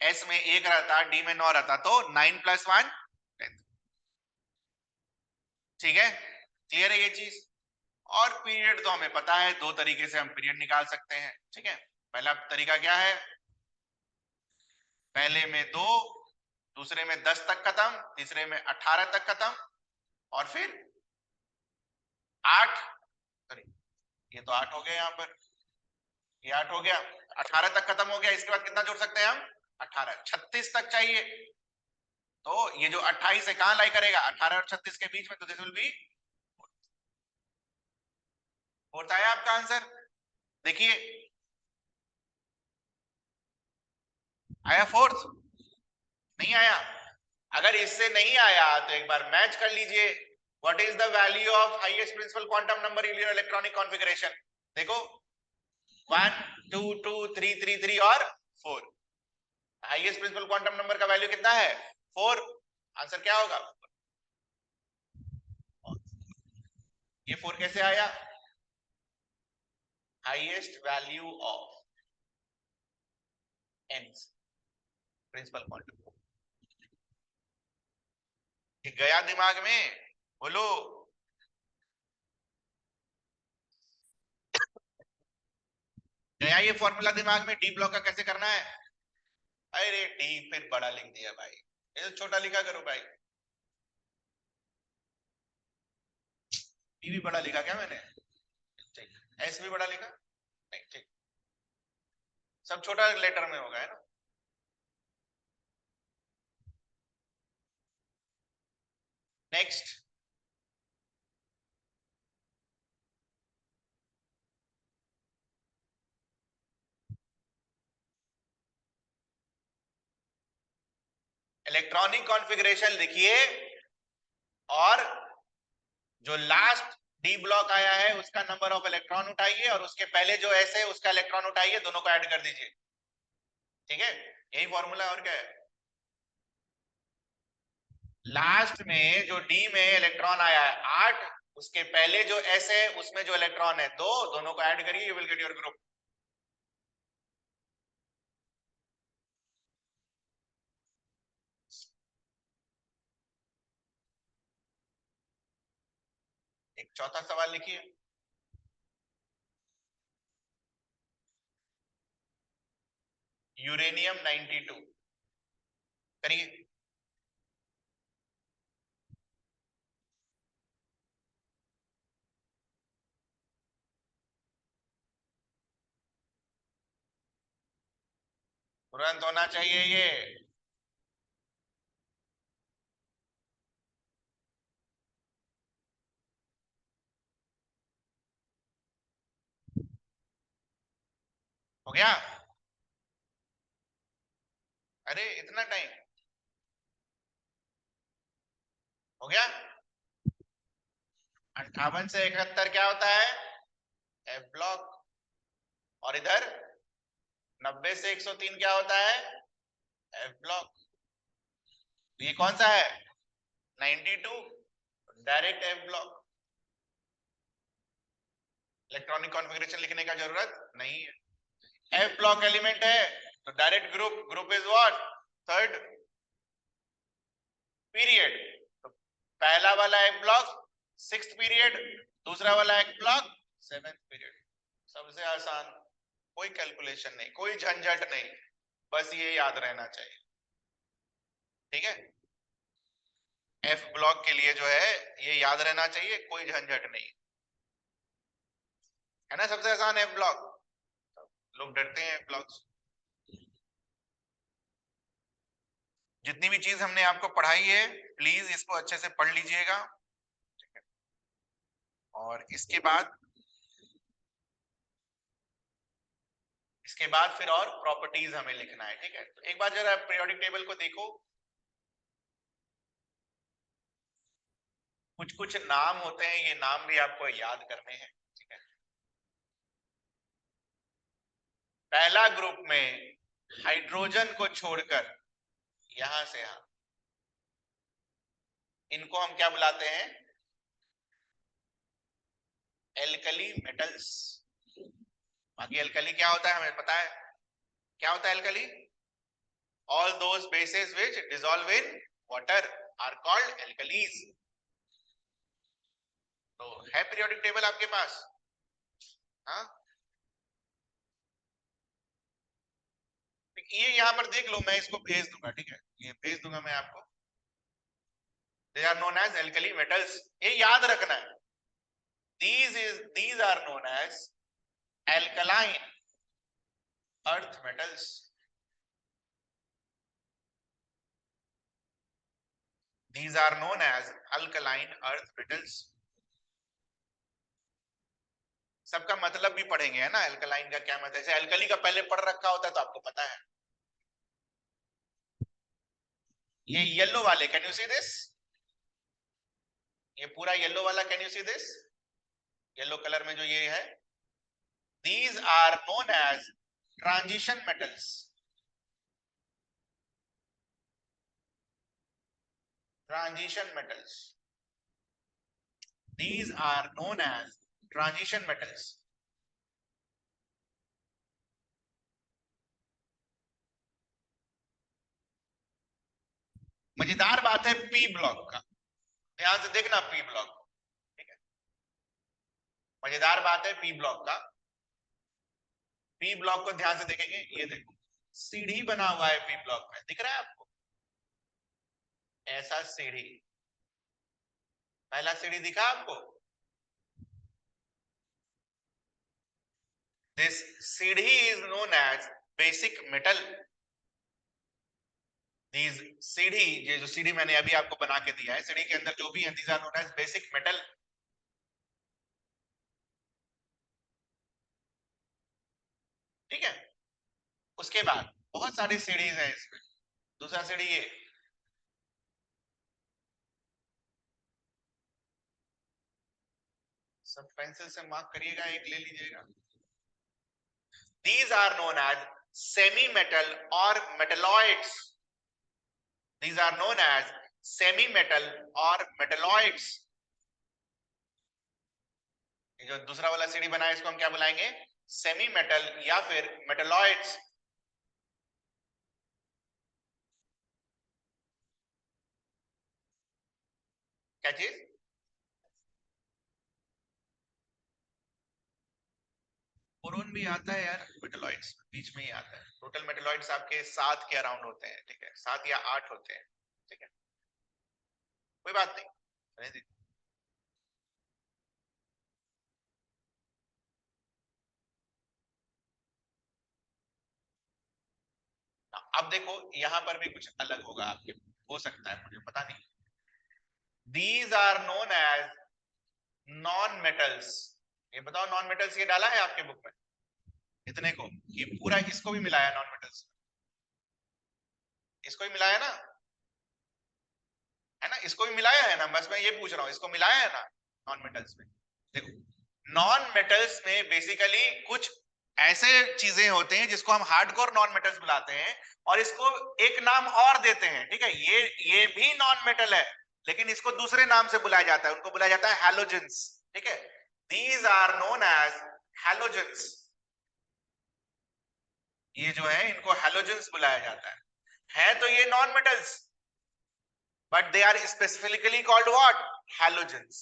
S में एक रहता D में 9 रहता, तो 9 + 1 10, ठीक है, क्लियर है ये चीज। और पीरियड तो हमें पता है, दो तरीके से हम पीरियड निकाल सकते हैं, ठीक है। पहला तरीका क्या है, पहले में 2, दूसरे में 10 तक खत्म, तीसरे में 18 तक खत्म, और फिर 8, सॉरी ये तो 8 हो गया, यहाँ पर ये 8 हो गया, 18 तक खत्म हो गया, इसके बाद कितना जोड़ सकते हैं हम, 18, 36 तक चाहिए। तो ये जो 28 है कहां लाई करेगा, 18 और 36 के बीच में, तो दिस विल बी फोर्थ। आया आपका आंसर, देखिए आया फोर्थ, नहीं आया? अगर इससे नहीं आया तो एक बार मैच कर लीजिए, what is the value of highest principal quantum number in electronic configuration, देखो 1 2 2 3 3 3 और 4, हाईएस्ट प्रिंसिपल क्वांटम नंबर का वैल्यू कितना है, 4, आंसर क्या होगा, ये 4 कैसे आया, highest value of n principal quantum, गया दिमाग में, बोलो। गया ये फॉर्मूला दिमाग में, डी ब्लॉक का कैसे करना है, अरे डी फिर बड़ा लिख दिया भाई, ये तो छोटा लिखा करो भाई, डी भी बड़ा लिखा क्या मैंने, ठीक, एस भी बड़ा लिखा, नहीं ठीक, सब छोटा लेटर में होगा, है ना। नेक्स्ट, इलेक्ट्रॉनिक कॉन्फ़िगरेशन लिखिए, और जो लास्ट डी ब्लॉक आया है उसका नंबर ऑफ इलेक्ट्रॉन उठाइए, और उसके पहले जो एस है उसका इलेक्ट्रॉन उठाइए, दोनों को ऐड कर दीजिए, ठीक है, यही फॉर्मूला, और क्या है। लास्ट में जो डी में इलेक्ट्रॉन आया है 8, उसके पहले जो एस है उसमें जो इलेक्ट्रॉन है 2, दोनों को ऐड करिए, you will get your group. एक चौथा सवाल लिखिए, यूरेनियम 92, करिए। तुरंत होना चाहिए ये, हो गया, अरे इतना टाइम हो गया। 58 से 71 क्या होता है, एफ ब्लॉक, और इधर 90 से 103 क्या होता है, एफ ब्लॉक, ये कौन सा है, 92, direct F block, electronic configuration लिखने का जरूरत नहीं है, एफ ब्लॉक एलिमेंट है तो direct group, group is what, third period, तो पहला वाला एफ ब्लॉक 6th पीरियड, दूसरा वाला एफ ब्लॉक 7th पीरियड, सबसे आसान, कोई कैलकुलेशन नहीं, कोई झंझट नहीं, बस ये याद रहना चाहिए, ठीक है। एफ ब्लॉक के लिए जो है ये याद रहना चाहिए, कोई झंझट नहीं, है ना, सबसे आसान एफ ब्लॉक, लोग डरते हैं एफ ब्लॉक। जितनी भी चीज हमने आपको पढ़ाई है प्लीज इसको अच्छे से पढ़ लीजिएगा, और इसके बाद फिर और प्रॉपर्टीज हमें लिखना है, ठीक है। तो एक बार जरा पीरियोडिक टेबल को देखो, कुछ कुछ नाम होते हैं, ये नाम भी आपको याद करने हैं, ठीक है। पहला ग्रुप में हाइड्रोजन को छोड़कर यहां से यहां, इनको हम क्या बुलाते हैं? Alkali metals. बाकी एल्कली क्या होता है हमें पता है, क्या होता है alkali? All those bases which dissolve in water are called alkalis. तो है पीरियोडिक टेबल आपके पास? हाँ, ये यहां पर देख लो, मैं इसको भेज दूंगा, ठीक है, ये भेज दूंगा मैं आपको। They are known as alkali metals, ये याद रखना है। these are known as alkaline earth metals. These are known as alkaline earth metals. सबका मतलब भी पढ़ेंगे, है ना, अल्कलाइन का क्या मतलब है। अल्कली का पहले पढ़ रखा होता है तो आपको पता है। ये येलो वाले, कैन यू सी दिस? ये पूरा येलो वाला, can you see this? Yellow colour में जो ये है, these are known as transition metals. Transition metals. These are known as transition metals. मजेदार बात है पी ब्लॉक का, ध्यान से देखना पी ब्लॉक, ठीक है। मजेदार बात है पी ब्लॉक का। पी ब्लॉक को ध्यान से देखेंगे, ये देखो सीढ़ी बना हुआ है पी ब्लॉक में, दिख रहा है आपको? ऐसा सीढ़ी, पहला सीढ़ी दिखा आपको? दिस सीढ़ी is known as basic metal. These सीढ़ी, ये जो सीढ़ी मैंने अभी आपको बना के दिया है, सीढ़ी के अंदर जो भी है, these are known as basic metal. ठीक है, उसके बाद बहुत सारी सीढ़ीज है इसमें। दूसरा सीढ़ी ये, सब पेंसिल से मार्क करिएगा, एक ले लीजिएगा। These are known as semi-metal or metalloids. These are known as semi-metal or metalloids. ये जो दूसरा वाला सीढ़ी बना है, इसको हम क्या बुलाएंगे? सेमी मेटल या फिर मेटलॉइड्स। क्या चीज? बोरोन भी आता है यार, मेटलॉइड्स बीच में ही आता है। टोटल मेटलॉइड्स आपके 7 के अराउंड होते हैं, ठीक है, 7 या 8 होते हैं, ठीक है, कोई बात नहीं। अब देखो यहां पर भी कुछ अलग होगा आपके, हो सकता है, मुझे पता नहीं। These are known as non metals. ये बताओ, नॉन मेटल्स ये डाला है आपके बुक में इतने को, ये पूरा इसको भी मिलाया नॉन मेटल्स, इसको भी मिलाया ना, है ना, इसको भी मिलाया है ना, बस मैं ये पूछ रहा हूँ, इसको मिलाया है ना नॉन मेटल्स में। देखो नॉन मेटल्स में बेसिकली कुछ ऐसे चीजें होते हैं जिसको हम हार्डकोर नॉन मेटल्स बुलाते हैं, और इसको एक नाम और देते हैं, ठीक है। ये भी नॉन मेटल है, लेकिन इसको दूसरे नाम से बुलाया जाता है, उनको बुलाया जाता है हैलोजेंस, ठीक है। These are known as halogens. ये जो है इनको हैलोजेंस बुलाया जाता है तो ये non metals, but they are specifically called what? Halogens.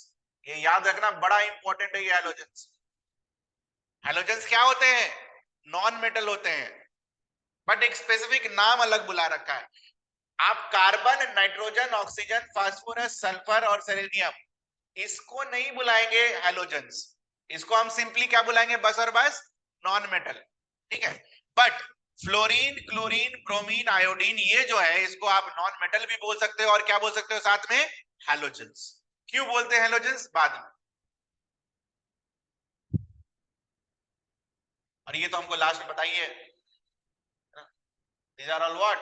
ये याद रखना, बड़ा इंपॉर्टेंट है ये हैलोजेंस। हैलोजेंस क्या होते हैं? नॉन मेटल होते हैं, बट एक स्पेसिफिक नाम अलग बुला रखा है। आप carbon, nitrogen, oxygen, phosphorus, sulphur और सेलेनियम, इसको नहीं बुलाएंगे हैलोजेंस, इसको हम सिंपली क्या बुलाएंगे? बस और बस नॉन मेटल, ठीक है। But fluorine, chlorine, bromine, iodine, ये जो है इसको आप नॉन मेटल भी बोल सकते हो, और क्या बोल सकते हो साथ में? हैलोजेंस। क्यों बोलते हैं हैलोजेंस? बाद में। और ये तो हमको लास्ट बताइए, these are all what?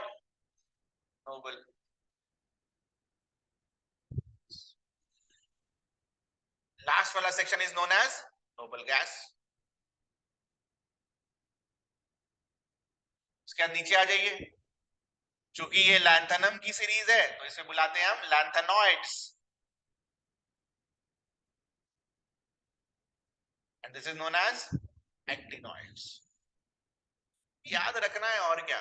Noble. Last वाला section is known as noble gas. उसके बाद नीचे आ जाइए, चूंकि ये लैंथेनम की सीरीज है तो इसे बुलाते हैं हम lanthanoids, and this is known as actinoids. याद रखना है और क्या।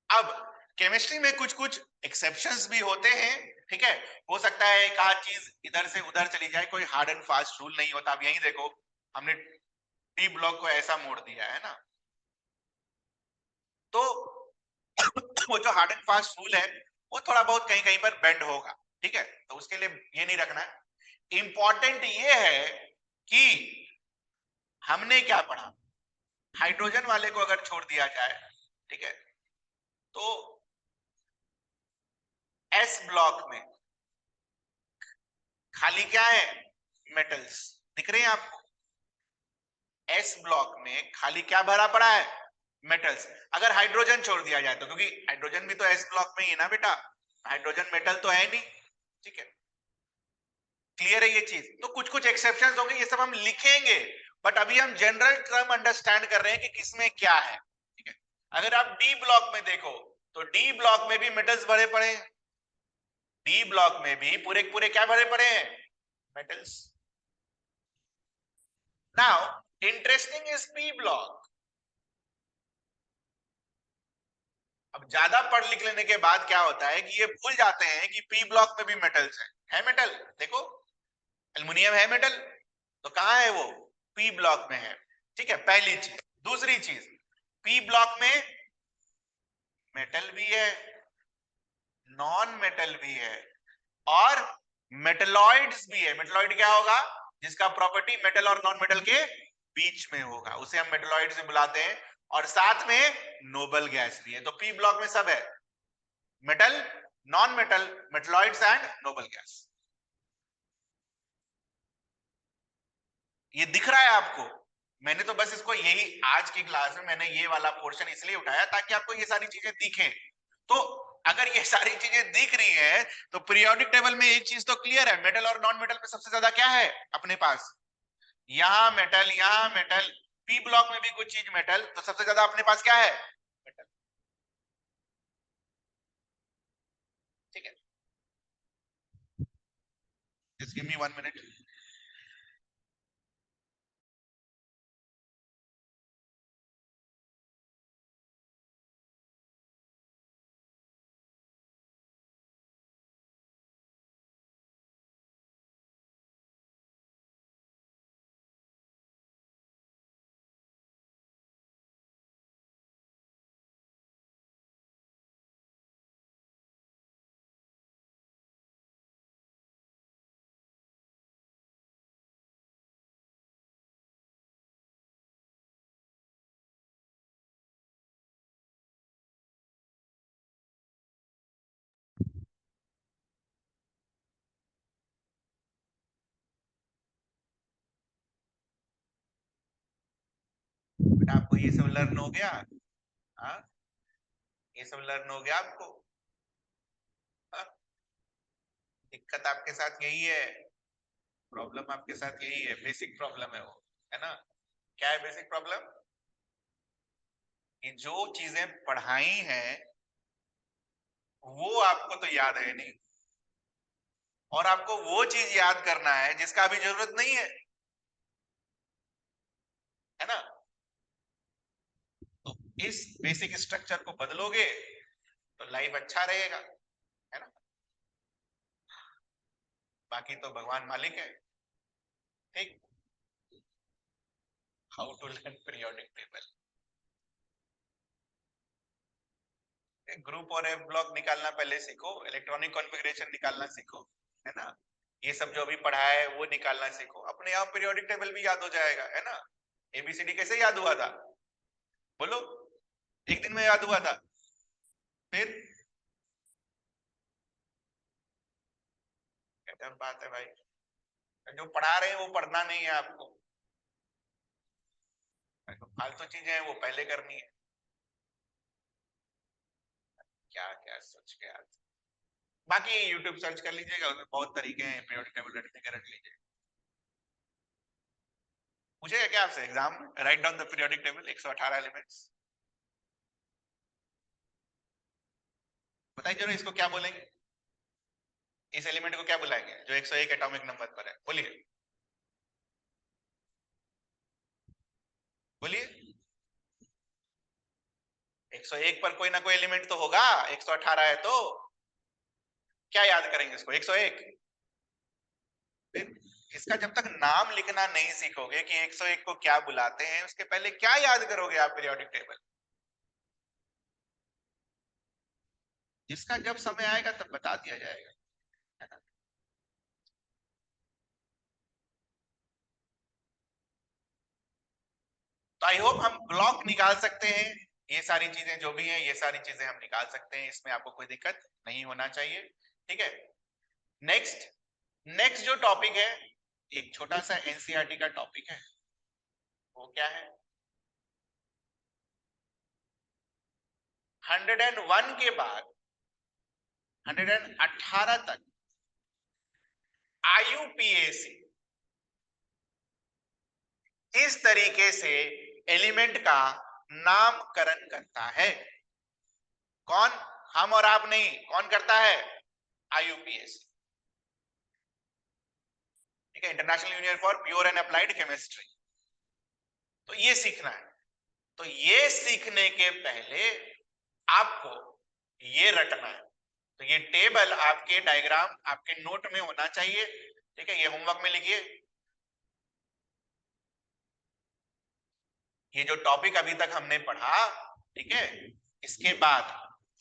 अब केमिस्ट्री में कुछ कुछ एक्सेप्शंस भी होते हैं, ठीक है। हो सकता है एक आध चीज इधर से उधर चली जाए, कोई हार्ड एंड फास्ट रूल नहीं होता। अब यही देखो, हमने डी ब्लॉक को ऐसा मोड़ दिया है ना, तो वो जो हार्ड एंड फास्ट रूल है वो थोड़ा बहुत कहीं कहीं पर बेंड होगा, ठीक है। तो उसके लिए ये नहीं रखना है। इंपॉर्टेंट ये है कि हमने क्या पढ़ा, हाइड्रोजन वाले को अगर छोड़ दिया जाए, ठीक है, तो एस ब्लॉक में खाली क्या है, मेटल्स। दिख रहे हैं आपको, एस ब्लॉक में खाली क्या भरा पड़ा है, मेटल्स। अगर हाइड्रोजन छोड़ दिया जाए तो, क्योंकि हाइड्रोजन भी तो एस ब्लॉक में ही है ना बेटा, हाइड्रोजन मेटल तो है नहीं, ठीक है। क्लियर है ये चीज। तो कुछ कुछ एक्सेप्शंस होंगे, ये सब हम लिखेंगे, बट अभी हम जनरल टर्म अंडरस्टैंड कर रहे हैं कि किसमें क्या है, ठीक है। अगर आप डी ब्लॉक में देखो तो डी ब्लॉक में भी मेटल्स भरे पड़े हैं, डी ब्लॉक में भी पूरे पूरे क्या भरे पड़े हैं, metals. Now interesting is P block. अब ज्यादा पढ़ लिख लेने के बाद क्या होता है कि ये भूल जाते हैं कि पी ब्लॉक में भी मेटल्स है मेटल। देखो एल्युमिनियम है मेटल, तो कहां है वो, पी ब्लॉक में है, ठीक है, पहली चीज। दूसरी चीज, पी ब्लॉक में मेटल भी है, नॉन मेटल भी है, और मेटलॉइड्स भी है। मेटलॉइड क्या होगा, जिसका प्रॉपर्टी मेटल और नॉन मेटल के बीच में होगा, उसे हम मेटलॉइड से बुलाते हैं। और साथ में नोबल गैस भी है। तो पी ब्लॉक में सब है, metal, non metal, metalloids and noble gas. ये दिख रहा है आपको। मैंने तो बस इसको यही आज की क्लास में मैंने ये वाला पोर्शन इसलिए उठाया ताकि आपको ये सारी चीजें दिखें। तो अगर ये सारी चीजें दिख रही है तो पीरियोडिक टेबल में एक चीज तो क्लियर है, मेटल और नॉन मेटल में सबसे ज्यादा क्या है अपने पास, यहाँ मेटल यहाँ मेटल। पी ब्लॉक में भी कुछ चीज मेटल, तो सबसे ज्यादा अपने पास क्या है, मेटल, ठीक है। Just give me 1 minute. बेटा आपको ये सब लर्न हो गया, हाँ, ये सब लर्न हो गया आपको। हाँ? दिक्कत आपके साथ यही है, प्रॉब्लम आपके साथ यही है, बेसिक प्रॉब्लम है वो, है ना। क्या है बेसिक प्रॉब्लम, कि जो चीजें पढ़ाई हैं वो आपको तो याद है नहीं, और आपको वो चीज याद करना है जिसका अभी जरूरत नहीं है ना। तो इस बेसिक स्ट्रक्चर को बदलोगे तो लाइफ अच्छा रहेगा, है ना। बाकी तो भगवान मालिक है, ठीक। How to learn periodic table, group और एफ ब्लॉक निकालना पहले सीखो, इलेक्ट्रॉनिक कॉन्फ़िगरेशन निकालना सीखो, है ना। ये सब जो अभी पढ़ा है वो निकालना सीखो, अपने आप पीरियोडिक टेबल भी याद हो जाएगा, है ना। एबीसीडी कैसे याद हुआ था, बोलो, एक दिन में याद हुआ था। फिर क्या बात है भाई, जो पढ़ा रहे हैं वो पढ़ना नहीं है आपको, फालतू चीजें हैं वो पहले करनी है। क्या क्या सोच के आज बाकी यूट्यूब सर्च कर लीजिएगा, उसमें बहुत तरीके हैं पीरियोडिक टेबल रटने के, रट लीजिए। पूछेगा क्या आपसे एग्जाम में, write down the periodic table 118 elements. बताइए जरूर इसको क्या बोलेंगे, इस एलिमेंट को क्या बुलाएंगे जो 101 एटॉमिक नंबर पर है, बोलिए बोलिए। 101 पर कोई ना कोई एलिमेंट तो होगा, 118 है तो क्या याद करेंगे इसको, 101। इसका जब तक नाम लिखना नहीं सीखोगे कि 101 को क्या बुलाते हैं, उसके पहले क्या याद करोगे आप पीरियोडिक टेबल। जिसका जब समय आएगा तब बता दिया जाएगा, है ना। तो आई होप हम ब्लॉक निकाल सकते हैं, ये सारी चीजें जो भी हैं ये सारी चीजें हम निकाल सकते हैं, इसमें आपको कोई दिक्कत नहीं होना चाहिए, ठीक है। नेक्स्ट, नेक्स्ट जो टॉपिक है, एक छोटा सा एनसीईआरटी का टॉपिक है, वो क्या है, 101 के बाद 118 तक आईयूपीएसी इस तरीके से एलिमेंट का नामकरण करता है। कौन, हम और आप नहीं, कौन करता है, आईयूपीएसी, ठीक है, international union for pure and applied chemistry. तो ये सीखना है। तो ये सीखने के पहले आपको ये रटना है। तो ये टेबल आपके डायग्राम आपके नोट में होना चाहिए, ठीक है, ये होमवर्क में लिखिए। ये जो टॉपिक अभी तक हमने पढ़ा, ठीक है, इसके बाद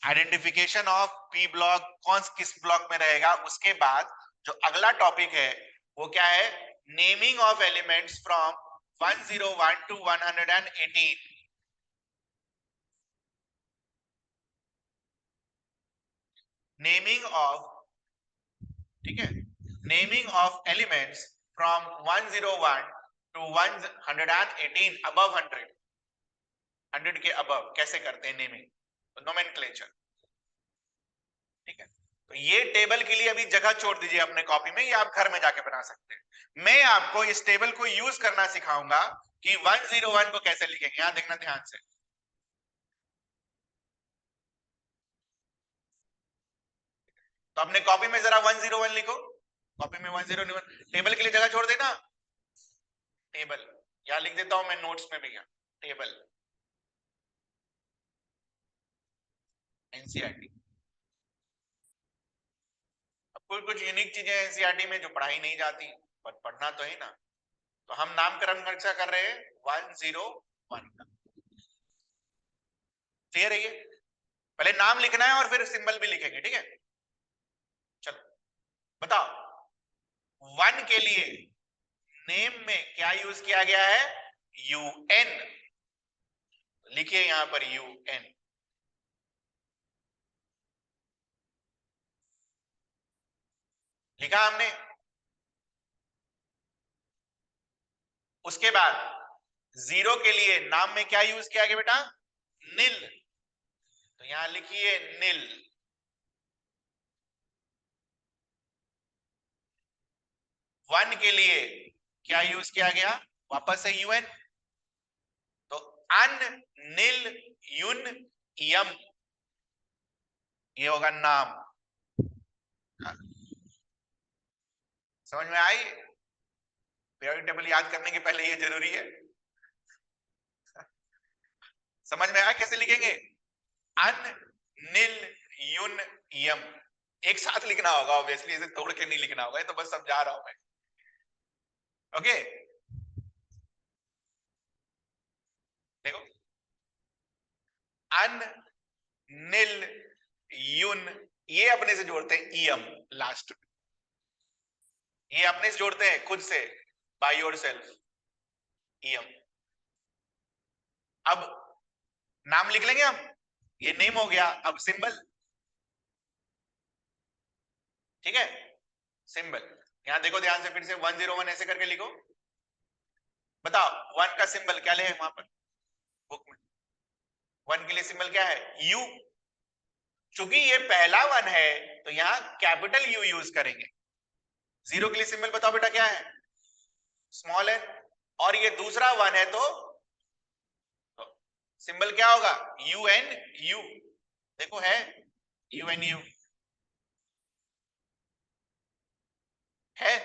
आइडेंटिफिकेशन ऑफ पी ब्लॉक, कौन किस ब्लॉक में रहेगा, उसके बाद जो अगला टॉपिक है वो क्या है, naming of elements from 101 to 118, naming of, ठीक है, naming of elements from 101 to 118 above 100 के अबव कैसे करते हैं नेमिंग, नोमेनक्लेचर, ठीक है। तो ये टेबल के लिए अभी जगह छोड़ दीजिए अपने कॉपी में, ये आप घर में जाके बना सकते हैं। मैं आपको इस टेबल को यूज करना सिखाऊंगा कि 101 को कैसे लिखेंगे, यहां देखना ध्यान से। तो अपने कॉपी में जरा 101 लिखो, कॉपी में 101, टेबल के लिए जगह छोड़ देना, टेबल, यहां लिख देता हूं मैं नोट्स में भी, यहाँ टेबल, एनसीईआरटी। अब कुछ यूनिक चीजें एनसीईआरटी में जो पढ़ाई नहीं जाती, पर पढ़ना तो है ना। तो हम नामकरण खर्चा कर रहे हैं 101 का, क्लियर है ये, पहले नाम लिखना है और फिर सिंबल भी लिखेंगे, ठीक है। चलो बताओ, 1 के लिए नेम में क्या यूज किया गया है, यूएन, लिखिए यहां पर यूएन, लिखा हमने। उसके बाद 0 के लिए नाम में क्या यूज किया गया बेटा, नील, तो यहां लिखिए नील। 1 के लिए क्या यूज किया गया, वापस से यूएन, तो अन, नील, युन, यम, ये होगा नाम। समझ में आई, पीरियोडिक टेबल याद करने के पहले ये जरूरी है। समझ में आया कैसे लिखेंगे, अन, नील, युन, यम, एक साथ लिखना होगा, ऑब्वियसली इसे तोड़ के नहीं लिखना होगा, ये तो बस समझा रहा हूं मैं, ओके। देखो, अन, नील, युन, ये अपने से जोड़ते हैं ईयम लास्ट, ये अपने से जोड़ते हैं खुद से, बाय योर सेल्फ, ईयम। अब नाम लिख लेंगे हम, ये नेम हो गया, अब सिंबल, ठीक है, सिंबल, यहां देखो ध्यान से, फिर से 101 ऐसे करके लिखो। बताओ 1 का सिंबल क्या ले वहां पर बुक में, 1 के लिए सिंबल क्या है, यू, चूंकि ये पहला वन है तो यहां कैपिटल यू यूज करेंगे। जीरो के लिए सिंबल बताओ बेटा क्या है? स्मॉल है। और ये दूसरा वन है तो सिंबल क्या होगा? U N U. देखो है यू एन यू है।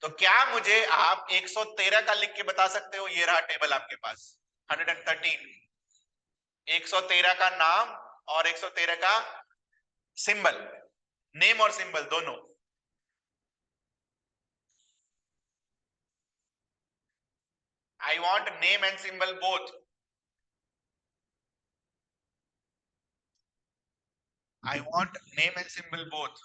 तो क्या मुझे आप 113 का लिख के बता सकते हो? ये रहा टेबल आपके पास 113, 113 का नाम और 113 का सिंबल, नेम और सिंबल दोनों। I want name and symbol both. I want name and symbol both.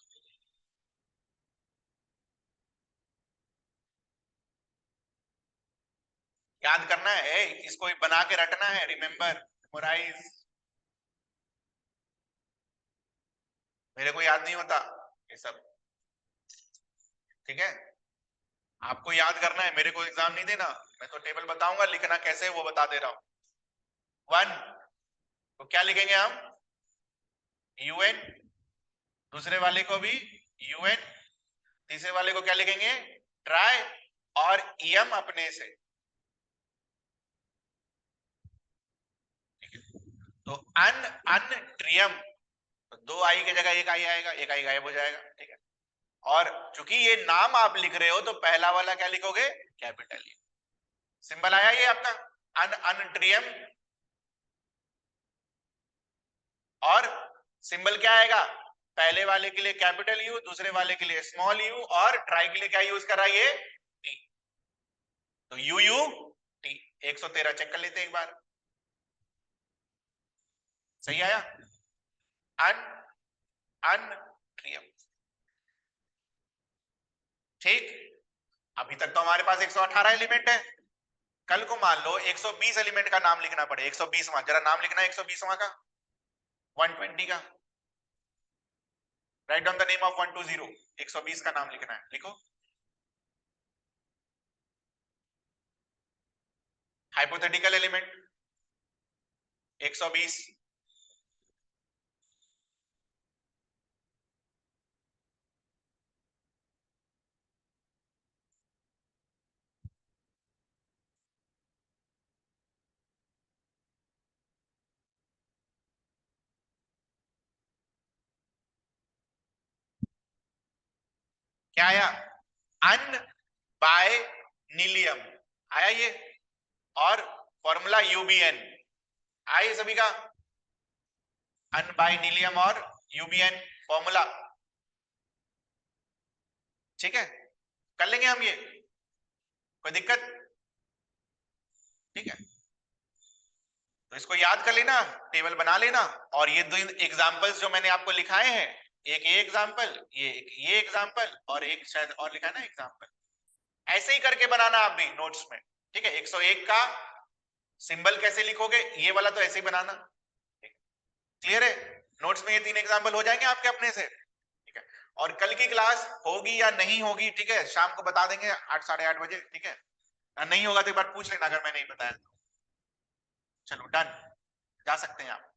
याद करना है, इसको बना के रटना है। Remember, memorise. मेरे को याद नहीं होता ये सब, ठीक है? आपको याद करना है, मेरे को एग्जाम नहीं देना। मैं तो टेबल बताऊंगा, लिखना कैसे वो बता दे रहा हूं। वन तो क्या लिखेंगे हम? यूएन। दूसरे वाले को भी यूएन। तीसरे वाले को क्या लिखेंगे? ट्राई। और ईएम अपने से। तो अन अन ट्रियम, दो आई की जगह एक आई आएगा, एक आई गायब हो जाएगा, ठीक है? और चूंकि ये नाम आप लिख रहे हो तो पहला वाला क्या लिखोगे? Capital you. सिंबल आया ये आपका अन अन ट्रियम। और सिंबल क्या आएगा? पहले वाले के लिए कैपिटल यू, दूसरे वाले के लिए स्मॉल यू, और ट्राई के लिए क्या यूज कर रहा है ये? टी। तो यू यू टी। 113 चेक कर लेते हैं एक बार। सही आया? अन अन ट्रियम। ठीक। अभी तक तो हमारे पास 118 एलिमेंट है। कल को मान लो 120 एलिमेंट का नाम लिखना पड़े। 120वां जरा नाम लिखना है 120वां का, 120 का। Write down the name of 120। 120 का नाम लिखना है, लिखो। Hypothetical element 120। क्या आया? अन बाय नीलियम आया ये। और फॉर्मूला यूबीएन आया सभी का। अन बाय नीलियम और यूबीएन फॉर्मूला, ठीक है? कर लेंगे हम ये, कोई दिक्कत? ठीक है, तो इसको याद कर लेना, टेबल बना लेना। और ये दो एग्जांपल्स जो मैंने आपको लिखाए हैं, एक ये एग्जांपल, ये एग्जांपल, और एक शायद और लिखा है ना एग्जांपल, ऐसे ही करके बनाना आप भी नोट्स में, ठीक है? 101 का सिंबल कैसे लिखोगे, ये वाला तो ऐसे ही बनाना। क्लियर है? नोट्स में ये 3 एग्जांपल हो जाएंगे आपके अपने से, ठीक है? और कल की क्लास होगी या नहीं होगी, ठीक है, शाम को बता देंगे 8 साढ़े 8 बजे, ठीक है? नहीं होगा तो एक बार पूछ लेना अगर मैं नहीं बताया तो। चलो डन, जा सकते हैं आप।